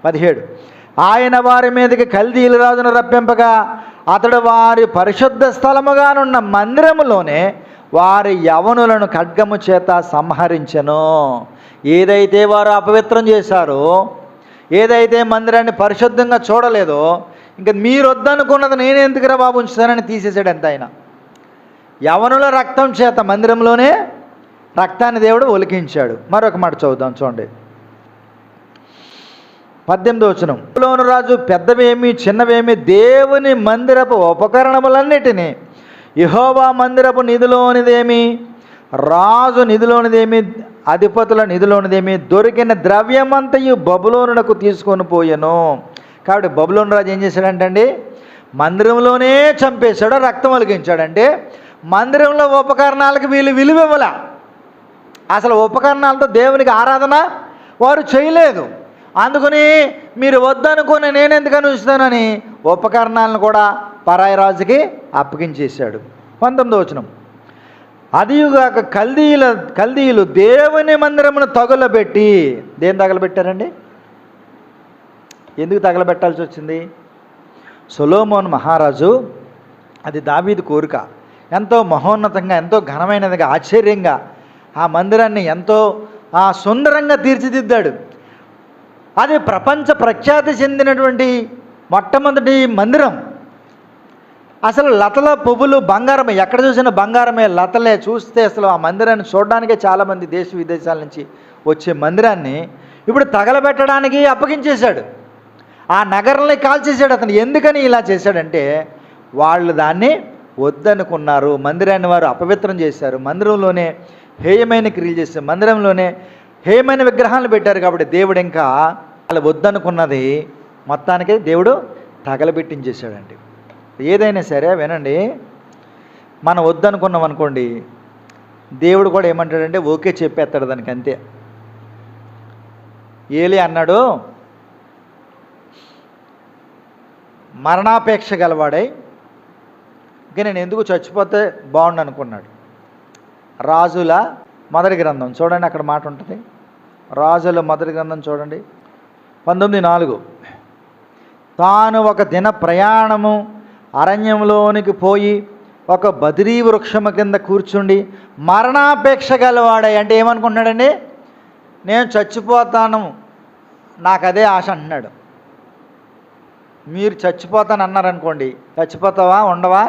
17. ఆయన వారి మీదకి కల్దీయుల రాజును రప్పింపగా అతడు వారి పరిశుద్ధ స్థలముగానున్న మందిరములోనే వారి యవనులను ఖడ్గము చేత సంహరించెను. ఏదైతే వారు అపవిత్రం చేశారో, ఏదైతే మందిరాన్ని పరిశుద్ధంగా చూడలేదో, ఇంకా మీరు వద్దనుకున్నది నేను ఎందుకురా బాబు ఉంచుతానని తీసేసాడు. ఎంత ఆయన యవనుల రక్తం చేత మందిరంలోనే రక్తాన్ని దేవుడు ఒలికించాడు. మరొక మాట చదువుదాం చూడండి, 18వ వచనం. బబులోను రాజు పెద్దవేమి చిన్నవేమి దేవుని మందిరపు ఉపకరణములన్నిటినీ, యెహోవా మందిరపు నిధిలోనిదేమి, రాజు నిధిలోనిదేమి, అధిపతుల నిధిలోనిదేమి దొరికిన ద్రవ్యమంతయు బబులోనునకు తీసుకొని పోయెను. కాబట్టి బబులోను రాజు ఏం చేశాడంటే మందిరంలోనే చంపేశాడు, రక్తం ఒలికించాడంటే మందిరంలో ఉపకరణాలకు వీళ్ళు విలువ ఇవ్వలే. అసలు ఉపకరణాలతో దేవునికి ఆరాధన వారు చేయలేదు. అందుకని మీరు వద్దనుకుని నేను ఎందుకని ఉంచుతానని ఉపకరణాలను కూడా పరాయి రాజుకి అప్పగించేశాడు. 19వ వచనం. అదియుగాక కల్దీయులు దేవుని మందిరమును తగులబెట్టి, దేని తగలబెట్టారండి? ఎందుకు తగలబెట్టాల్సి వచ్చింది? సొలొమోను మహారాజు, అది దావీదు కోరిక, ఎంతో మహోన్నతంగా ఎంతో ఘనమైనదిగా ఆశ్చర్యంగా ఆ మందిరాన్ని ఎంతో సుందరంగా తీర్చిదిద్దాడు. అది ప్రపంచ ప్రఖ్యాతి చెందినటువంటి మొట్టమొదటి మందిరం. అసలు లతల పువ్వులు బంగారమే, ఎక్కడ చూసినా బంగారమే, లతలే. చూస్తే అసలు ఆ మందిరాన్ని చూడడానికే చాలామంది దేశ విదేశాల నుంచి వచ్చే మందిరాన్ని ఇప్పుడు తగలబెట్టడానికి అప్పగించేశాడు. ఆ నగరాన్ని కాల్చేశాడు. అతను ఎందుకని ఇలా చేశాడంటే వాళ్ళు దాన్ని వద్దనుకున్నారు, మందిరాన్ని వారు అపవిత్రం చేశారు, మందిరంలోనే హేయమైన క్రియలు చేశారు, మందిరంలోనే హేయమైన విగ్రహాలను పెట్టారు. కాబట్టి దేవుడు ఇంకా వాళ్ళు వద్దనుకున్నది మొత్తానికి దేవుడు తగలబెట్టించేశాడండి. ఏదైనా సరే వినండి, మనం వద్దనుకున్నాం అనుకోండి, దేవుడు కూడా ఏమంటాడంటే ఓకే చెప్పేస్తాడు దానికి, అంతే. ఏలీ అన్నాడు, మరణాపేక్ష గలవాడై ఇంకా నేను ఎందుకు చచ్చిపోతే బాగుండు అనుకున్నాడు. రాజుల మొదటి గ్రంథం చూడండి, అక్కడ మాట ఉంటుంది. రాజుల మొదటి గ్రంథం చూడండి, 19:4. తాను ఒక దిన ప్రయాణము అరణ్యంలోనికి పోయి ఒక బదిరీ వృక్షము కింద కూర్చుండి మరణాపేక్ష గలవాడై, అంటే ఏమనుకుంటున్నాడండి? నేను చచ్చిపోతాను, నాకు అదే ఆశ అంటున్నాడు. మీరు చచ్చిపోతాను అన్నారనుకోండి, చచ్చిపోతావా ఉండవా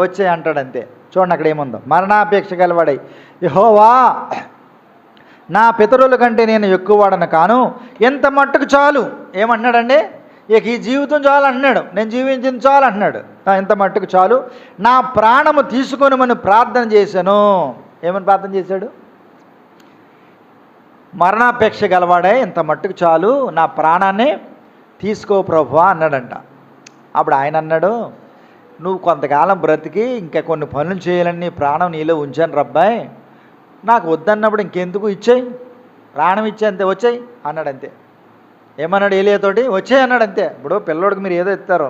వచ్చే అంటాడు, అంతే. చూడండి అక్కడ ఏముందో, మరణాపేక్ష గలవాడై యెహోవా నా పితరుల కంటే నేను ఎక్కువవాడను కాను, ఎంత మట్టుకు చాలు. ఏమంటున్నాడండి? ఇక ఈ జీవితం చాలు అంటున్నాడు, నేను జీవించింది చాలు అంటున్నాడు. ఎంత మట్టుకు చాలు, నా ప్రాణము తీసుకొనిమని ప్రార్థన చేశాను. ఏమని ప్రార్థన చేశాడు? మరణాపేక్ష గలవాడే, ఇంత మట్టుకు చాలు, నా ప్రాణాన్ని తీసుకో ప్రభువా అన్నాడంట. అప్పుడు ఆయన అన్నాడు, నువ్వు కొంతకాలం బ్రతికి ఇంకా కొన్ని పనులు చేయాలని ప్రాణం నీలో ఉంచాను రబ్బాయ్, నాకు వద్దన్నప్పుడు ఇంకెందుకు, ఇచ్చేయి, ప్రాణం ఇచ్చే అంతే, వచ్చేయి అన్నాడు, అంతే. ఏమన్నాడు ఏలియాతోటి? వచ్చేయి అన్నాడు, అంతే. ఇప్పుడు పిల్లోడికి మీరు ఏదో ఇస్తారో,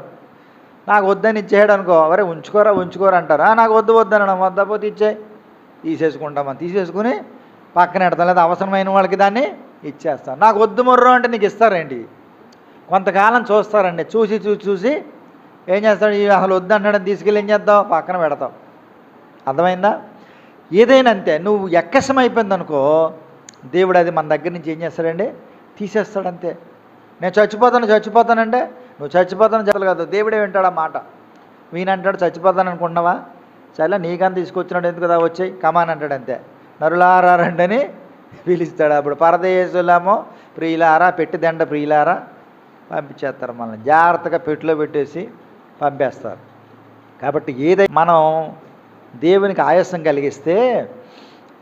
నాకు వద్దని ఇచ్చేయడం అనుకో, అరే ఉంచుకోరా అంటారా, నాకు వద్దనడం, వద్దపోతే ఇచ్చేయి, తీసేసుకుంటామని తీసేసుకుని పక్కన ఎడతాం, లేదా అవసరమైన వాళ్ళకి దాన్ని ఇచ్చేస్తాను. నాకు వద్దు మొర్రో అంటే నీకు ఇస్తారేంటి? కొంతకాలం చూస్తారండి, చూసి ఏం చేస్తాడు, అసలు వద్దంటాడని తీసుకెళ్ళి ఏం చేద్దాం, పక్కన పెడతావు. అర్థమైందా? ఏదైనా అంతే, నువ్వు ఎక్కసం అయిపోయింది అనుకో, దేవుడు అది మన దగ్గర నుంచి ఏం చేస్తాడండి, తీసేస్తాడంతే. నేను చచ్చిపోతానంటే నువ్వు చచ్చిపోతాను చెప్పాలి కదా, దేవుడే వింటాడు ఆ మాట. వీనంటాడు చచ్చిపోతాను అనుకుంటున్నావా, చాలా నీకని తీసుకొచ్చినాడు, ఎందుకు కదా వచ్చాయి కమాన్ అంటాడు, అంతే. నరులారా రండి అని పిలుస్తాడు. అప్పుడు పరదేశులేమో ప్రియులారా, పెట్టి దండ ప్రియులారా పంపించేస్తారు, మనల్ని జాగ్రత్తగా పెట్టిలో పెట్టేసి పంపేస్తారు. కాబట్టి ఏదైనా మనం దేవునికి ఆయాసం కలిగిస్తే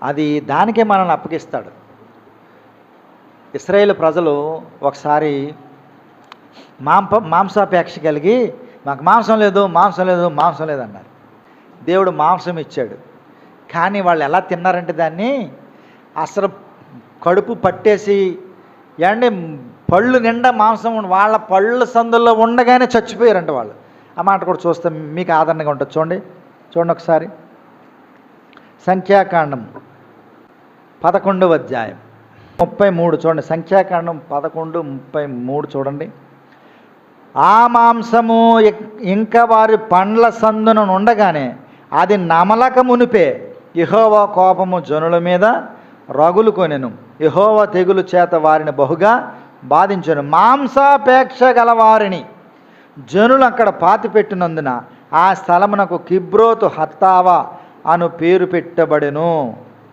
అది దానికే మనల్ని అప్పగిస్తాడు. ఇశ్రాయేలు ప్రజలు ఒకసారి మాంసాపేక్ష కలిగి మాకు మాంసం లేదు అన్నారు. దేవుడు మాంసం ఇచ్చాడు, కానీ వాళ్ళు ఎలా తిన్నారంటే దాన్ని అసలు కడుపు పట్టేసి ఏమంటే పళ్ళు నిండా మాంసం, వాళ్ళ పళ్ళు సందుల్లో ఉండగానే చచ్చిపోయారంట వాళ్ళు. ఆ మాట కూడా చూస్తే మీకు ఆదరణగా ఉంటుంది. చూడండి ఒకసారి, సంఖ్యాకాండం 11వ అధ్యాయం 33 చూడండి. సంఖ్యాకాండం 11:33 చూడండి. ఆ మాంసము ఇంకా వారి పండ్ల సందున ఉండగానే అది నమలక మునిపే యెహోవా కోపము జనుల మీద రగులుకొనెను. యెహోవా తెగులు చేత వారిని బహుగా బాధించెను. మాంసాపేక్ష గలవారిని జనులు అక్కడ పాతిపెట్టినందున ఆ స్థలమునకు కిబ్రోతు హత్తావా అను పేరు పెట్టబడెను.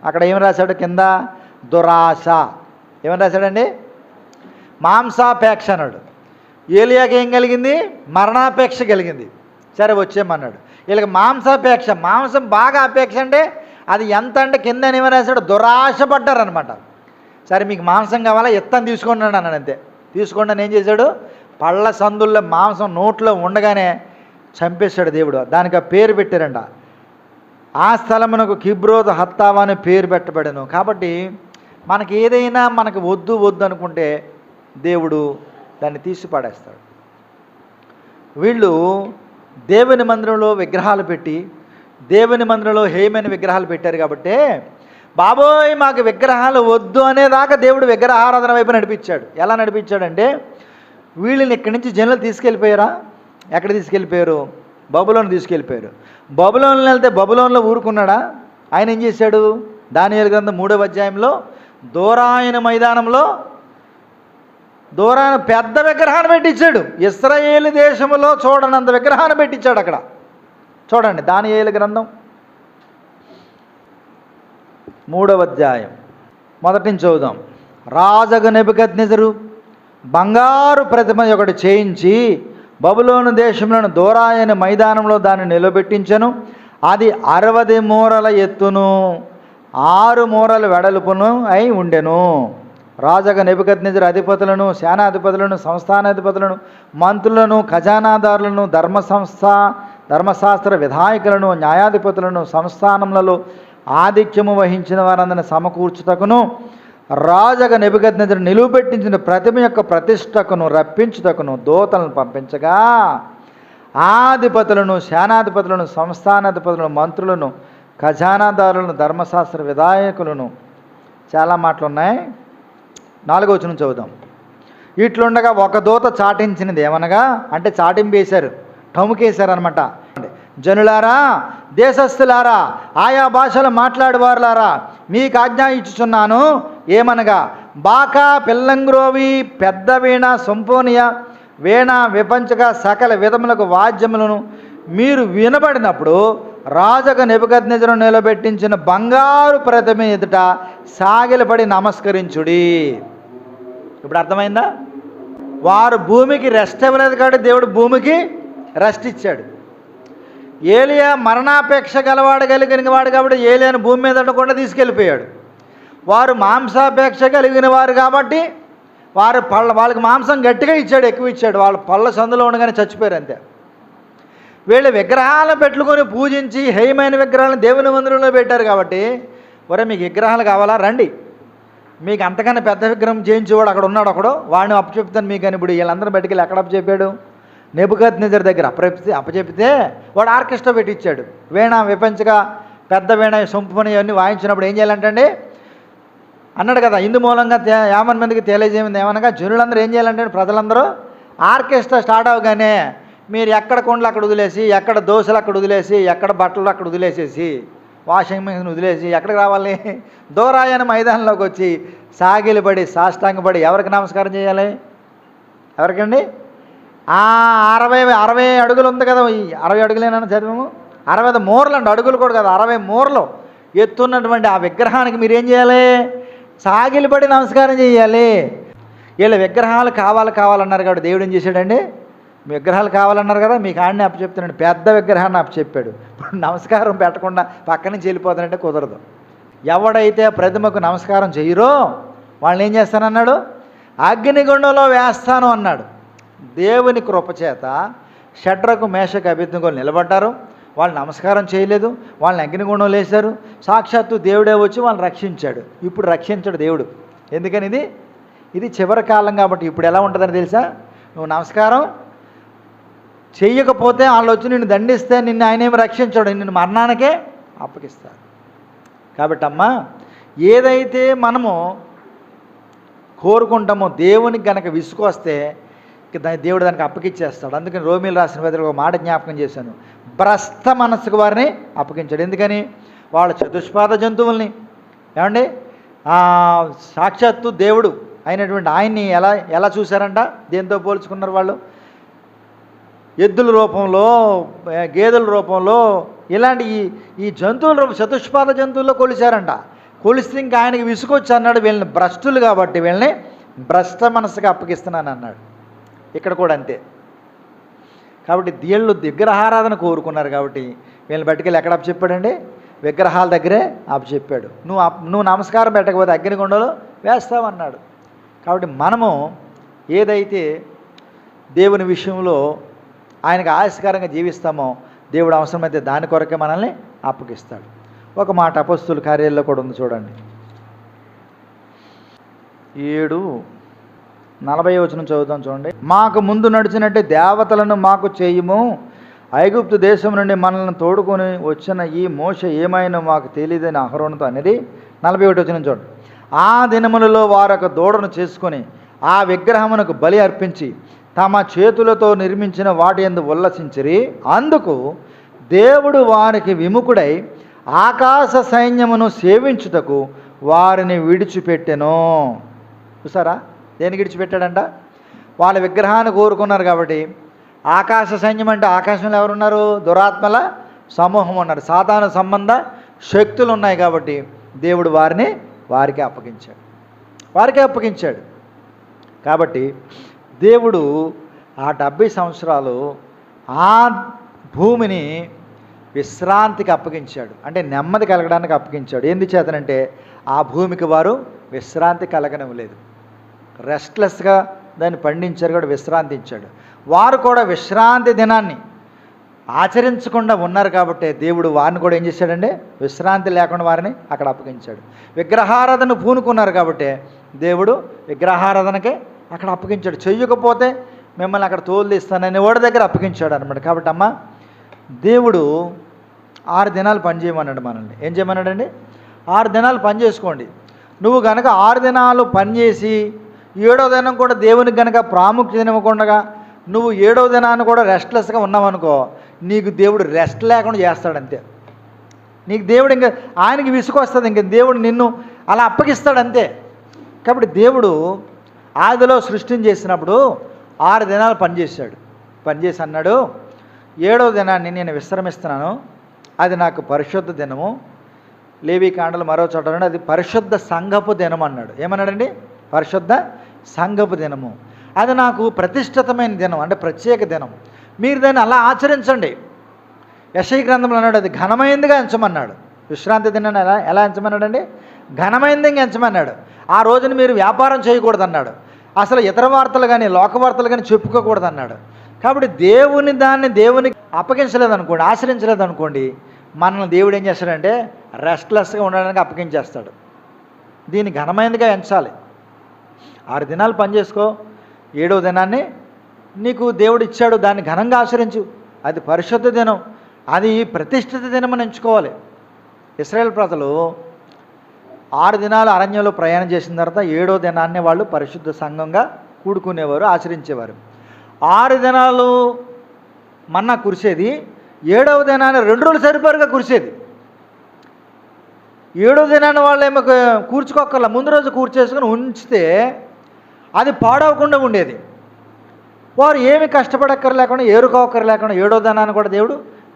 అక్కడ ఏం రాశాడు కింద? దురాశ. ఏమని రాశాడండి? మాంసాపేక్ష అన్నాడు. ఏలియాకి ఏం కలిగింది? మరణాపేక్ష కలిగింది. సరే వచ్చేయమన్నాడు. వీళ్ళకి మాంసాపేక్ష, మాంసం బాగా అపేక్ష అంటే అది ఎంత అంటే కింద ఏమని రాశాడు? దురాశ పడ్డారనమాట. సరే మీకు మాంసం కావాలా, ఎత్తని తీసుకోండి అన్నాడు. అంతే. తీసుకోండి అని ఏం చేశాడు? పళ్ళ సందుల్లో మాంసం నోట్లో ఉండగానే చంపేశాడు దేవుడు. దానికి ఆ పేరు పెట్టారంట. ఆ స్థలమునకు కిబ్రోతు హత్తావా అని పేరు పెట్టబడెను. కాబట్టి మనకి ఏదైనా మనకు వద్దు వద్దు అనుకుంటే దేవుడు దాన్ని తీసి పడేస్తాడు. వీళ్ళు దేవుని మందిరంలో విగ్రహాలు పెట్టి, దేవుని మందిరంలో హేయమైన విగ్రహాలు పెట్టారు కాబట్టి బాబోయ్ మాకు విగ్రహాలు వద్దు అనేదాకా దేవుడు విగ్రహారాధన వైపు నడిపించాడు. ఎలా నడిపించాడంటే వీళ్ళని ఇక్కడి నుంచి జనులు తీసుకెళ్ళిపోయారా? ఎక్కడ తీసుకెళ్ళిపోయారు? బబులోను తీసుకెళ్ళిపోయారు. బబులోన్లో వెళ్తే బబులోన్లో ఊరుకున్నాడా? ఆయన ఏం చేశాడు? దానియేలు గ్రంథం 3వ అధ్యాయంలో దోరాయన మైదానంలో దూరాన పెద్ద విగ్రహాన్ని పెట్టించాడు. ఇశ్రాయేలు దేశంలో చూడనంత విగ్రహాన్ని పెట్టించాడు అక్కడ. చూడండి దానియేలు గ్రంథం 3వ అధ్యాయం మొదటి నుంచి చదువుదాం. రాజగు నెబుకద్నెజరు బంగారు ప్రతిమ ఒకటి చేయించి బబులోను దేశంలోని దోరాయని మైదానంలో దాన్ని నిలబెట్టించెను. అది 60 మూరల ఎత్తును 6 మూరల వెడల్పును అయి ఉండెను. రాజగ నెబుకద్నెజరు అధిపతులను, సేనాధిపతులను, సంస్థానాధిపతులను, మంత్రులను, ఖజానాదారులను, ధర్మశాస్త్ర విధాయకులను, న్యాయాధిపతులను, సంస్థానములలో ఆధిక్యము వహించిన వారందరిని సమకూర్చుటకును రాజగ నెబుకద్నెజరు నిలువబెట్టించిన ప్రతిమ యొక్క ప్రతిష్టకును రప్పించుటకును దూతలను పంపించగా ఆధిపతులను, సేనాధిపతులను, సంస్థానాధిపతులను, మంత్రులను, ఖజానాదారులను, ధర్మశాస్త్ర విధాయకులను. చాలా మాటలు ఉన్నాయి. 4వ వచనం చదువుదాం. ఇట్లుండగా ఒక దూత చాటించినది ఏమనగా, అంటే చాటింపేశారు, టముకేశారు అనమాట. జనులారా, దేశస్థులారా, ఆయా భాషలు మాట్లాడేవారులారా, మీకు ఆజ్ఞ ఇచ్చుచున్నాను. ఏమనగా బాకా, పిల్లంగ్రోవి, పెద్ద వీణ, సంపోనియా, వీణ, విపంచక సకల విధములకు వాద్యములను మీరు వినబడినప్పుడు రాజగ నెబుకద్నెజరు నిలబెట్టించిన బంగారు ప్రతిమ ఎదుట సాగిలపడి నమస్కరించుడి. ఇప్పుడు అర్థమైందా? వారు భూమికి రెస్ట్ ఇవ్వలేదు కాబట్టి దేవుడు భూమికి రెస్ట్ ఇచ్చాడు. ఏలియా మరణాపేక్ష గలవాడు కలిగిన వాడు కాబట్టి ఏలియాను భూమి మీద ఉండకుండా తీసుకెళ్ళిపోయాడు. వారు మాంసాపేక్ష కలిగిన వారు కాబట్టి వాళ్ళకి మాంసం గట్టిగా ఇచ్చాడు, ఎక్కువ ఇచ్చాడు. వాళ్ళ పళ్ళ సందులో ఉండగానే చచ్చిపోయారు అంతే. వీళ్ళు విగ్రహాలను పెట్టుకొని పూజించి హేయమైన విగ్రహాలను దేవుని మందిరంలో పెట్టారు కాబట్టి, ఒరే మీకు విగ్రహాలు కావాలా రండి, మీకు అంతకన్నా పెద్ద విగ్రహం చేయించేవాడు అక్కడ ఉన్నాడు, ఒకడు వాడిని అప్పచెప్తాను మీకు అని. ఇప్పుడు వీళ్ళందరూ బయటికి ఎక్కడ అప్పచెప్పాడు? నెబుకద్నెజరు దగ్గర అప్పచెప్తే వాడు ఆర్కెస్ట్రా పెట్టించాడు. వీణ, విపంచక, పెద్ద వీణ, సొంపుని అవన్నీ వాయించినప్పుడు ఏం చేయాలంటే అన్నాడు కదా, ఇందు మూలంగా 50 మందికి తెలియజేయమంది ఏమనగా జనులందరూ ఏం చేయాలంటే ప్రజలందరూ ఆర్కెస్ట్రా స్టార్ట్ అవగానే మీరు ఎక్కడ కొండలు అక్కడ వదిలేసి, ఎక్కడ దోశలు అక్కడ వదిలేసి, ఎక్కడ బట్టలు అక్కడ వదిలేసేసి, వాషింగ్ మిషన్ వదిలేసి ఎక్కడికి రావాలి? దోరాయన మైదానంలోకి వచ్చి సాగిలిపడి సాష్టాంగపడి ఎవరికి నమస్కారం చేయాలి? ఎవరికండి? 60 అడుగులు ఉంది కదా, 60 అడుగులేనని చదివాము. 60 మూరలు అండి, అడుగులు కూడా కదా, 60 మూరలు ఎత్తున్నటువంటి ఆ విగ్రహానికి మీరేం చేయాలి? సాగిలిపడి నమస్కారం చేయాలి. వీళ్ళ విగ్రహాలు కావాలన్నారు కాబట్టి దేవుడు ఏం చేశాడండి? మీ విగ్రహాలు కావాలన్నారు కదా, మీకు ఆడిని అప్పచెప్తున్నాడు, పెద్ద విగ్రహాన్ని అప్పచెప్పాడు. ఇప్పుడు నమస్కారం పెట్టకుండా పక్క నుంచి వెళ్ళిపోతానంటే కుదరదు. ఎవడైతే ప్రతిమకు నమస్కారం చేయరో వాళ్ళని ఏం చేస్తానన్నాడు? అగ్నిగుండంలో వేస్తాను అన్నాడు. దేవుని కృపచేత షడ్రకు, మేషకు, అబేద్నెగోలు నిలబడ్డారు. వాళ్ళు నమస్కారం చేయలేదు, వాళ్ళని అగ్నిగుండంలో వేశారు. సాక్షాత్తు దేవుడే వచ్చి వాళ్ళని రక్షించాడు. ఇప్పుడు రక్షించాడు దేవుడు. ఎందుకని? ఇది చివరి కాలం కాబట్టి. ఇప్పుడు ఎలా ఉంటుందని తెలుసా? నువ్వు నమస్కారం చెయ్యకపోతే వాళ్ళు వచ్చి నిన్ను దండిస్తే నిన్ను ఆయనేమి రక్షించాడు, నిన్ను మరణానికే అప్పగిస్తాడు. కాబట్టి అమ్మా, ఏదైతే మనము కోరుకుంటామో దేవునికి గనక విసుకొస్తే ఇక దేవుడు దానికి అప్పగిచ్చేస్తాడు. అందుకని రోమీలు రాసిన పత్రికలో ఒక మాట జ్ఞాపకం చేశాను, భ్రష్ట మనస్సుకు వారిని అప్పగించాడు. ఎందుకని? వాళ్ళ చతుష్పాద జంతువుల్ని ఏమండి సాక్షాత్తు దేవుడు అయినటువంటి ఆయన్ని ఎలా చూశారంట? దేంతో పోల్చుకున్నారు వాళ్ళు? ఎద్దుల రూపంలో, గేదెల రూపంలో, ఇలాంటి ఈ జంతువుల రూపం చతుష్పాద జంతువుల్లో కొలిచారంట. కొలిస్తే ఇంకా ఆయనకి విసుకొచ్చి అన్నాడు, వీళ్ళని భ్రష్టులు కాబట్టి వీళ్ళని భ్రష్ట మనసుగా అప్పగిస్తున్నాను అన్నాడు. ఇక్కడ కూడా అంతే. కాబట్టి వీళ్ళు విగ్రహారాధన కోరుకున్నారు కాబట్టి వీళ్ళని బట్టుకెళ్ళి ఎక్కడ అప్పచెప్పాడండి? విగ్రహాల దగ్గరే అప్పచెప్పాడు. నువ్వు నమస్కారం పెట్టకపోతే అగ్నిగుండంలో వేస్తావన్నాడు. కాబట్టి మనము ఏదైతే దేవుని విషయంలో ఆయనకు ఆయాసకరంగా జీవిస్తామో దేవుడు అవసరమైతే దాని కొరకే మనల్ని అప్పగిస్తాడు. ఒక మాట అపొస్తలుల కార్యాల్లో కూడా ఉంది చూడండి. 7:40 చదువుతాం చూడండి. మాకు ముందు నడిచినట్టే దేవతలను మాకు చేయుము, ఐగుప్తు దేశం నుండి మనల్ని తోడుకొని వచ్చిన ఈ మోషే ఏమైనా మాకు తెలియదని అహరోనుతో అనేది. 41 చూడండి. ఆ దినములలో వారొక దూడను చేసుకొని ఆ విగ్రహమునకు బలి అర్పించి తమ చేతులతో నిర్మించిన వాటి యందు ఉల్లసించిరి. అందుకు దేవుడు వారికి విముఖుడై ఆకాశ సైన్యమును సేవించుటకు వారిని విడిచిపెట్టెను. చూసారా? దేనికి విడిచిపెట్టాడంట? వాళ్ళ విగ్రహాన్ని కోరుకున్నారు కాబట్టి. ఆకాశ సైన్యం అంటే ఆకాశంలో ఎవరున్నారు? దురాత్మల సమూహం ఉన్నారు, సాతాను సంబంధ శక్తులు ఉన్నాయి కాబట్టి దేవుడు వారికే అప్పగించాడు. కాబట్టి దేవుడు ఆ 70 సంవత్సరాలు ఆ భూమిని విశ్రాంతికి అప్పగించాడు. అంటే నెమ్మది కలగడానికి అప్పగించాడు. ఎందు చేతనంటే ఆ భూమికి వారు విశ్రాంతి కలగనివ్వలేదు. రెస్ట్లెస్గా దాన్ని పండించారు కూడా విశ్రాంతించాడు. వారు కూడా విశ్రాంతి దినాన్ని ఆచరించకుండా ఉన్నారు కాబట్టి దేవుడు వారిని కూడా ఏం చేశాడంటే విశ్రాంతి లేకుండా వారిని అక్కడ అప్పగించాడు. విగ్రహారాధన పూనుకున్నారు కాబట్టి దేవుడు విగ్రహారాధనకే అక్కడ అప్పగించాడు. చెయ్యకపోతే మిమ్మల్ని అక్కడ తోలుదీస్తానని వాడి దగ్గర అప్పగించాడు అనమాట. కాబట్టి అమ్మ, దేవుడు 6 దినాలు పని చేయమన్నాడు మనల్ని. ఏం చేయమన్నాడండి? 6 దినాలు పని చేసుకోండి. నువ్వు కనుక 6 దినాలు పనిచేసి 7వ దినం కూడా దేవునికి కనుక ప్రాముఖ్యత ఇవ్వకుండా నువ్వు 7వ దినాన్ని కూడా రెస్ట్లెస్గా ఉన్నావనుకో, నీకు దేవుడు రెస్ట్ లేకుండా చేస్తాడంతే. నీకు దేవుడు ఇంకా ఆయనకి విసుకొస్తుంది, ఇంకా దేవుడు నిన్ను అలా అప్పగిస్తాడంతే. కాబట్టి దేవుడు ఆదిలో సృష్టిని చేసినప్పుడు 6 దినాలు పనిచేసి అన్నాడు, 7వ దినాన్ని నేను విశ్రమిస్తున్నాను, అది నాకు పరిశుద్ధ దినము. లేవీకాండలు మరో చోట అది పరిశుద్ధ సంఘపు దినం అన్నాడు. ఏమన్నాడండి? పరిశుద్ధ సంఘపు దినము. అది నాకు ప్రతిష్ఠితమైన దినం, అంటే ప్రత్యేక దినం. మీరు దాన్ని అలా ఆచరించండి. యెషయా గ్రంథంలో అన్నాడు, అది ఘనమైందిగా ఎంచమన్నాడు. విశ్రాంతి దినాన్ని ఎలా ఎంచమన్నాడండి? ఘనమైందిగా ఎంచమన్నాడు. ఆ రోజున మీరు వ్యాపారం చేయకూడదన్నాడు. అసలు ఇతర వార్తలు కానీ లోక వార్తలు కానీ చెప్పుకోకూడదు అన్నాడు. కాబట్టి దేవునికి అప్పగించలేదనుకోండి, ఆశ్రయించలేదనుకోండి, మనల్ని దేవుడు ఏం చేస్తాడంటే రెస్ట్లెస్గా ఉండడానికి అప్పగించేస్తాడు. దీన్ని ఘనమైనదిగా ఎంచాలి. 6 దినాలు పనిచేసుకో, 7వ దినాన్ని నీకు దేవుడు ఇచ్చాడు, దాన్ని ఘనంగా ఆచరించు. అది పరిశుద్ధ దినం, అది ప్రతిష్ఠిత దినం అని ఎంచుకోవాలి. ఇశ్రాయేల్ ప్రజలు 6 దినాలు అరణ్యంలో ప్రయాణం చేసిన తర్వాత 7వ దినాన్ని వాళ్ళు పరిశుద్ధ సంఘంగా కూడుకునేవారు, ఆచరించేవారు. 6 దినాలు మన్నా కురిసేది, 7వ దినాన్ని 2 రోజులు సరిపడగా కురిసేది. 7వ దినాన్ని వాళ్ళు ఏమో కూర్చుకోక్కర్లా, ముందు రోజు కూర్చేసుకొని ఉంచితే అది పాడవకుండా ఉండేది. వారు ఏమి కష్టపడక్కర్లేకుండా, ఏరుకోక్కర్లేకుండా 7వ దినాన్ని కూడా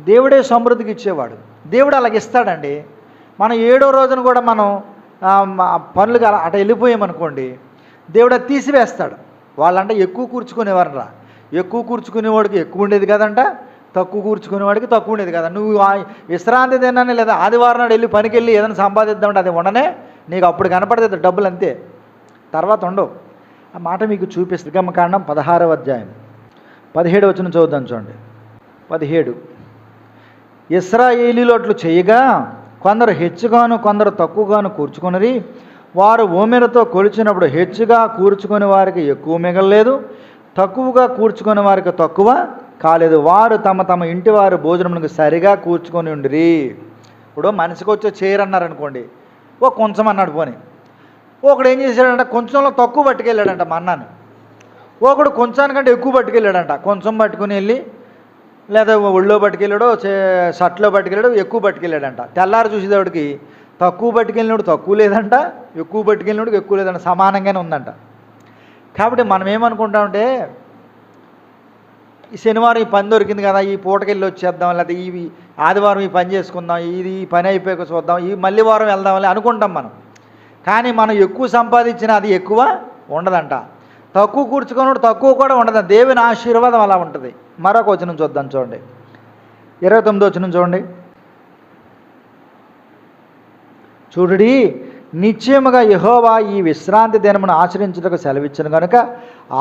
దేవుడే సమృద్ధికి ఇచ్చేవాడు. దేవుడు అలాగ ఇస్తాడండి. మనం 7వ రోజున కూడా మనం పనులుగా అటు వెళ్ళిపోయామనుకోండి, దేవుడు అది తీసివేస్తాడు. వాళ్ళంటే ఎక్కువ కూర్చుకునేవారు ఎక్కువ కూర్చుకునేవాడికి ఎక్కువ ఉండేది కదంట, తక్కువ కూర్చుకునేవాడికి తక్కువ ఉండేది కదా. నువ్వు విశ్రాంతి దినాన్ని లేదా ఆదివారం నాడు వెళ్ళి పనికి వెళ్ళి ఏదైనా సంపాదిద్దామంటే అది ఉండనే నీకు అప్పుడు కనపడదు డబ్బులు, అంతే. తర్వాత ఉండవు. ఆ మాట మీకు చూపిస్తుంది. నిర్గమకాండం 16వ అధ్యాయం 17వ చదువుదాం చూడండి. 17 ఇశ్రాయేలీయులు అట్లు చేయగా కొందరు హెచ్చుగాను కొందరు తక్కువగాను కూర్చుకొనిరి. వారు ఓమెరతో కొలిచినప్పుడు హెచ్చుగా కూర్చుకునే వారికి ఎక్కువ మిగలలేదు, తక్కువగా కూర్చుకునే వారికి తక్కువ కాలేదు. వారు తమ ఇంటి వారు భోజనములకు సరిగా కూర్చుకొని ఉండిరి. ఇప్పుడు మనిషికి వచ్చే చైర్ అన్నారనుకోండి, కొంచెం అన్నాడు పోని. ఒకడు ఏం చేశాడంటే కొంచెంలో తక్కువ పట్టుకెళ్ళాడంట మా అన్నాను. ఒకడు కొంచానికంటే ఎక్కువ పట్టుకెళ్ళాడంట. కొంచెం పట్టుకుని వెళ్ళి లేదా ఒళ్ళో పట్టుకెళ్ళాడో షర్ట్లో పట్టుకెళ్ళాడో ఎక్కువ పట్టుకెళ్ళాడంట. తెల్లారి చూసేవాడికి తక్కువ పట్టుకెళ్ళినోడు తక్కువ లేదంట, ఎక్కువ పట్టుకెళ్ళినోడికి ఎక్కువ లేదంట, సమానంగానే ఉందంట. కాబట్టి మనం ఏమనుకుంటామంటే ఈ శనివారం ఈ పని దొరికింది కదా, ఈ పూటకెళ్ళి వచ్చేద్దాం, లేకపోతే ఈ ఆదివారం ఈ పని చేసుకుందాం, ఈ పని అయిపోయాక చూద్దాం, ఈ మళ్ళీ వారం వెళ్దామని అనుకుంటాం మనం. కానీ మనం ఎక్కువ సంపాదించినా అది ఎక్కువ ఉండదంట, తక్కువ కూర్చుకున్నాడు తక్కువ కూడా ఉండదు. దేవుని ఆశీర్వాదం అలా ఉంటుంది. మరొక వచనం చూద్దాం, చూడండి 29వ వచనం చూడండి. చూడుడి, నిశ్చయముగా యెహోవా ఈ విశ్రాంతి దినమును ఆచరించుటకు సెలవిచ్చును కనుక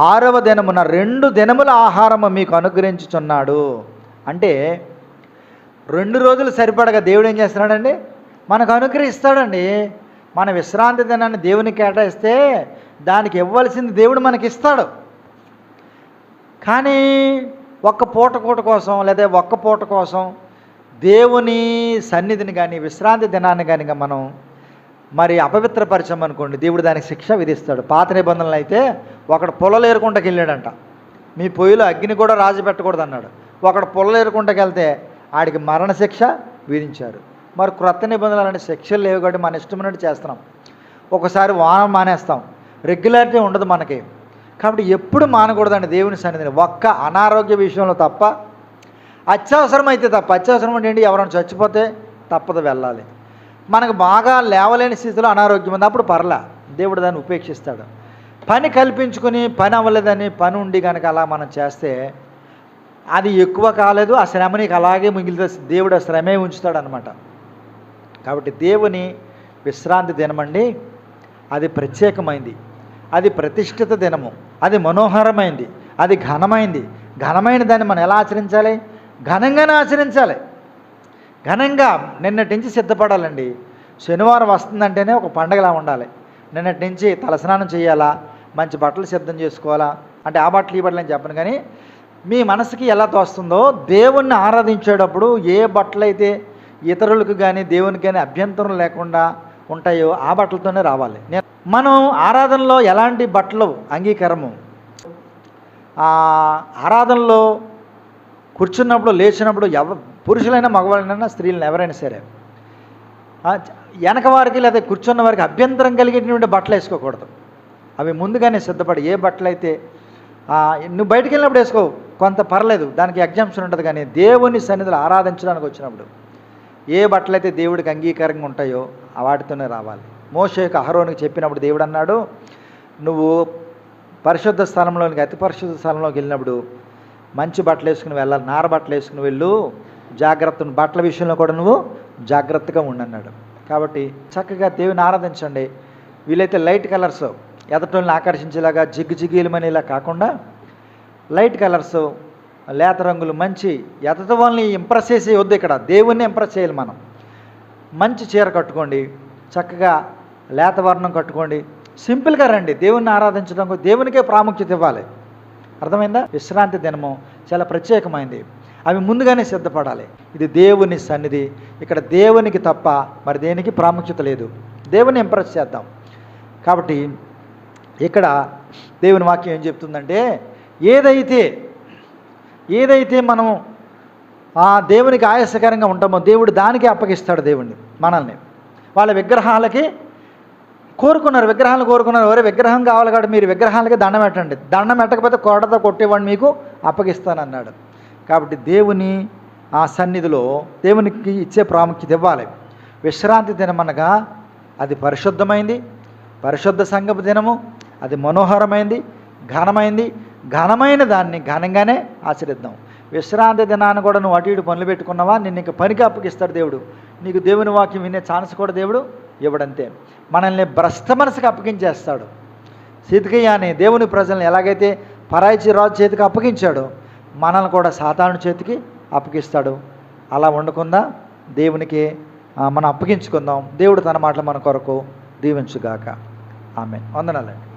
6వ దినమున 2 దినముల ఆహారము మీకు అనుగ్రహించుచున్నాడు. అంటే 2 రోజులు సరిపడగా దేవుడు ఏం చేస్తున్నాడండి, మనకు అనుగ్రహిస్తాడండి. మన విశ్రాంతి దినాన్ని దేవునికి కేటాయిస్తే దానికి ఇవ్వాల్సింది దేవుడు మనకి ఇస్తాడు. కానీ ఒక్క పూట కోసం లేదా ఒక్క పూట కోసం దేవుని సన్నిధిని కానీ విశ్రాంతి దినాన్ని కానీ మనం మరి అపవిత్రపరిచాం అనుకోండి, దేవుడు దానికి శిక్ష విధిస్తాడు. పాత నిబంధనలు అయితే ఒకడు పొలలు ఏరుకుంటకి వెళ్ళాడంట, మీ పొయ్యిలో అగ్ని కూడా రాజు పెట్టకూడదు అన్నాడు. ఒకడు పొలలు ఏరుకుంటకి వెళ్తే ఆడికి మరణశిక్ష విధించారు. మరి క్రొత్త నిబంధనలు అలాంటి శిక్షలు లేవు కాబట్టి మన ఇష్టమైనట్టు చేస్తున్నాం. ఒకసారి వాన మానేస్తాం, రెగ్యులారిటీ ఉండదు మనకి. కాబట్టి ఎప్పుడు మానకూడదండి దేవుని సన్నిధిని, ఒక్క అనారోగ్య విషయంలో తప్ప, అత్యవసరం అయితే తప్ప. అత్యవసరం అంటే ఎవరైనా చచ్చిపోతే తప్పదు వెళ్ళాలి. మనకు బాగా లేవలేని స్థితిలో అనారోగ్యం ఉంది, అప్పుడు పర్లా, దేవుడు దాన్ని ఉపేక్షిస్తాడు. పని కల్పించుకుని పని అవ్వలేదని పని ఉండి కనుక అలా మనం చేస్తే అది ఎక్కువ కాలేదు, ఆ శ్రమ నీకు అలాగే మిగిలితే దేవుడు ఆ శ్రమే ఉంచుతాడు అనమాట. కాబట్టి దేవుని విశ్రాంతి దినమండి, అది ప్రత్యేకమైంది, అది ప్రతిష్ఠిత దినము, అది మనోహరమైంది, అది ఘనమైంది. ఘనమైన దాన్ని మనం ఎలా ఆచరించాలి? ఘనంగానే ఆచరించాలి. ఘనంగా నిన్నటి నుంచి సిద్ధపడాలండి. శనివారం వస్తుందంటేనే ఒక పండగలా ఉండాలి. నిన్నటి నుంచి తలస్నానం చేయాలా, మంచి బట్టలు సిద్ధం చేసుకోవాలా, అంటే ఆ బట్టలు ఈ బట్టలు అని చెప్పను, కానీ మీ మనసుకి ఎలా తోస్తుందో దేవుణ్ణి ఆరాధించేటప్పుడు ఏ బట్టలు అయితే ఇతరులకు కానీ దేవునికి కానీ అభ్యంతరం లేకుండా ఉంటాయో ఆ బట్టలతోనే రావాలి. మనం ఆరాధనలో ఎలాంటి బట్టలు అంగీకారము, ఆరాధనలో కూర్చున్నప్పుడు లేచినప్పుడు పురుషులైనా మగవాళ్ళైనా స్త్రీలను ఎవరైనా సరే వెనక వారికి లేదా కూర్చున్న వారికి అభ్యంతరం కలిగేటువంటి బట్టలు వేసుకోకూడదు. అవి ముందుగానే సిద్ధపడి ఏ బట్టలు అయితే నువ్వు బయటికి వెళ్ళినప్పుడు వేసుకో, కొంత పర్లేదు, దానికి ఎగ్జామ్షన్ ఉంటుంది. కానీ దేవుని సన్నిధిలో ఆరాధించడానికి వచ్చినప్పుడు ఏ బట్టలు అయితే దేవుడికి అంగీకారంగా ఉంటాయో వాటితోనే రావాలి. మోషేకు అహరోనుకి చెప్పినప్పుడు దేవుడు అన్నాడు, నువ్వు పరిశుద్ధ స్థలంలోనికి అతి పరిశుద్ధ స్థలంలోకి వెళ్ళినప్పుడు మంచి బట్టలు వేసుకుని వెళ్ళాలి, నార బట్టలు వేసుకుని వెళ్ళు, జాగ్రత్త, బట్టల విషయంలో కూడా నువ్వు జాగ్రత్తగా ఉండన్నాడు. కాబట్టి చక్కగా దేవుని ఆరాధించండి. వీలైతే లైట్ కలర్స్ ఎదటోళ్ళని ఆకర్షించేలాగా జిగ్గుజిగ్గీలమనేలా కాకుండా లైట్ కలర్స్, లేత రంగులు, మంచి ఎదట వాళ్ళని ఇంప్రెస్ చేసే వద్దు, ఇక్కడ దేవుణ్ణి ఇంప్రెస్ చేయాలి మనం. మంచి చీర కట్టుకోండి, చక్కగా లేత వర్ణం కట్టుకోండి, సింపుల్గా రండి. దేవుణ్ణి ఆరాధించడం, దేవునికే ప్రాముఖ్యత ఇవ్వాలి. అర్థమైందా? విశ్రాంతి దినము చాలా ప్రత్యేకమైంది, అవి ముందుగానే సిద్ధపడాలి. ఇది దేవుని సన్నిధి, ఇక్కడ దేవునికి తప్ప మరి దేనికి ప్రాముఖ్యత లేదు. దేవుని ఇంప్రెస్ చేద్దాం. కాబట్టి ఇక్కడ దేవుని వాక్యం ఏం చెప్తుందంటే, ఏదైతే మనం ఆ దేవునికి ఆయాసకరంగా ఉంటామో దేవుడు దానికి అప్పగిస్తాడు. దేవుణ్ణి మనల్ని వాళ్ళ విగ్రహాలకి విగ్రహాలు కోరుకున్నారు. ఎవరే విగ్రహం కావాలి కాబట్టి మీరు విగ్రహాలకి దండం పెట్టండి, దండం పెట్టకపోతే కొడతో కొట్టేవాడిని మీకు అప్పగిస్తానన్నాడు. కాబట్టి దేవుని ఆ సన్నిధిలో దేవునికి ఇచ్చే ప్రాముఖ్యత ఇవ్వాలి. విశ్రాంతి దినం అనగా అది పరిశుద్ధమైంది, పరిశుద్ధ సంఘపు దినము, అది మనోహరమైంది, ఘనమైన దాన్ని ఘనంగానే ఆచరిద్దాం. విశ్రాంతి దినాన్ని కూడా నువ్వు అటు ఇటు పనులు పెట్టుకున్నావా, నిన్ను ఇంక పనికి అప్పగిస్తాడు దేవుడు. నీకు దేవుని వాక్యం వినే ఛాన్స్ కూడా దేవుడు ఇవ్వడంతే. మనల్ని భ్రష్ట మనసుకు అప్పగించేస్తాడు. సిద్కియా అని దేవుని ప్రజలను ఎలాగైతే పరాయి రాజు చేతికి అప్పగించాడో మనల్ని కూడా సాతాను చేతికి అప్పగిస్తాడు. అలా ఉండకుండా దేవునికి మనం అప్పగించుకుందాం. దేవుడు తన మాటలు మన కొరకు దీవించుగాక. ఆమేన్. వందనాలండి.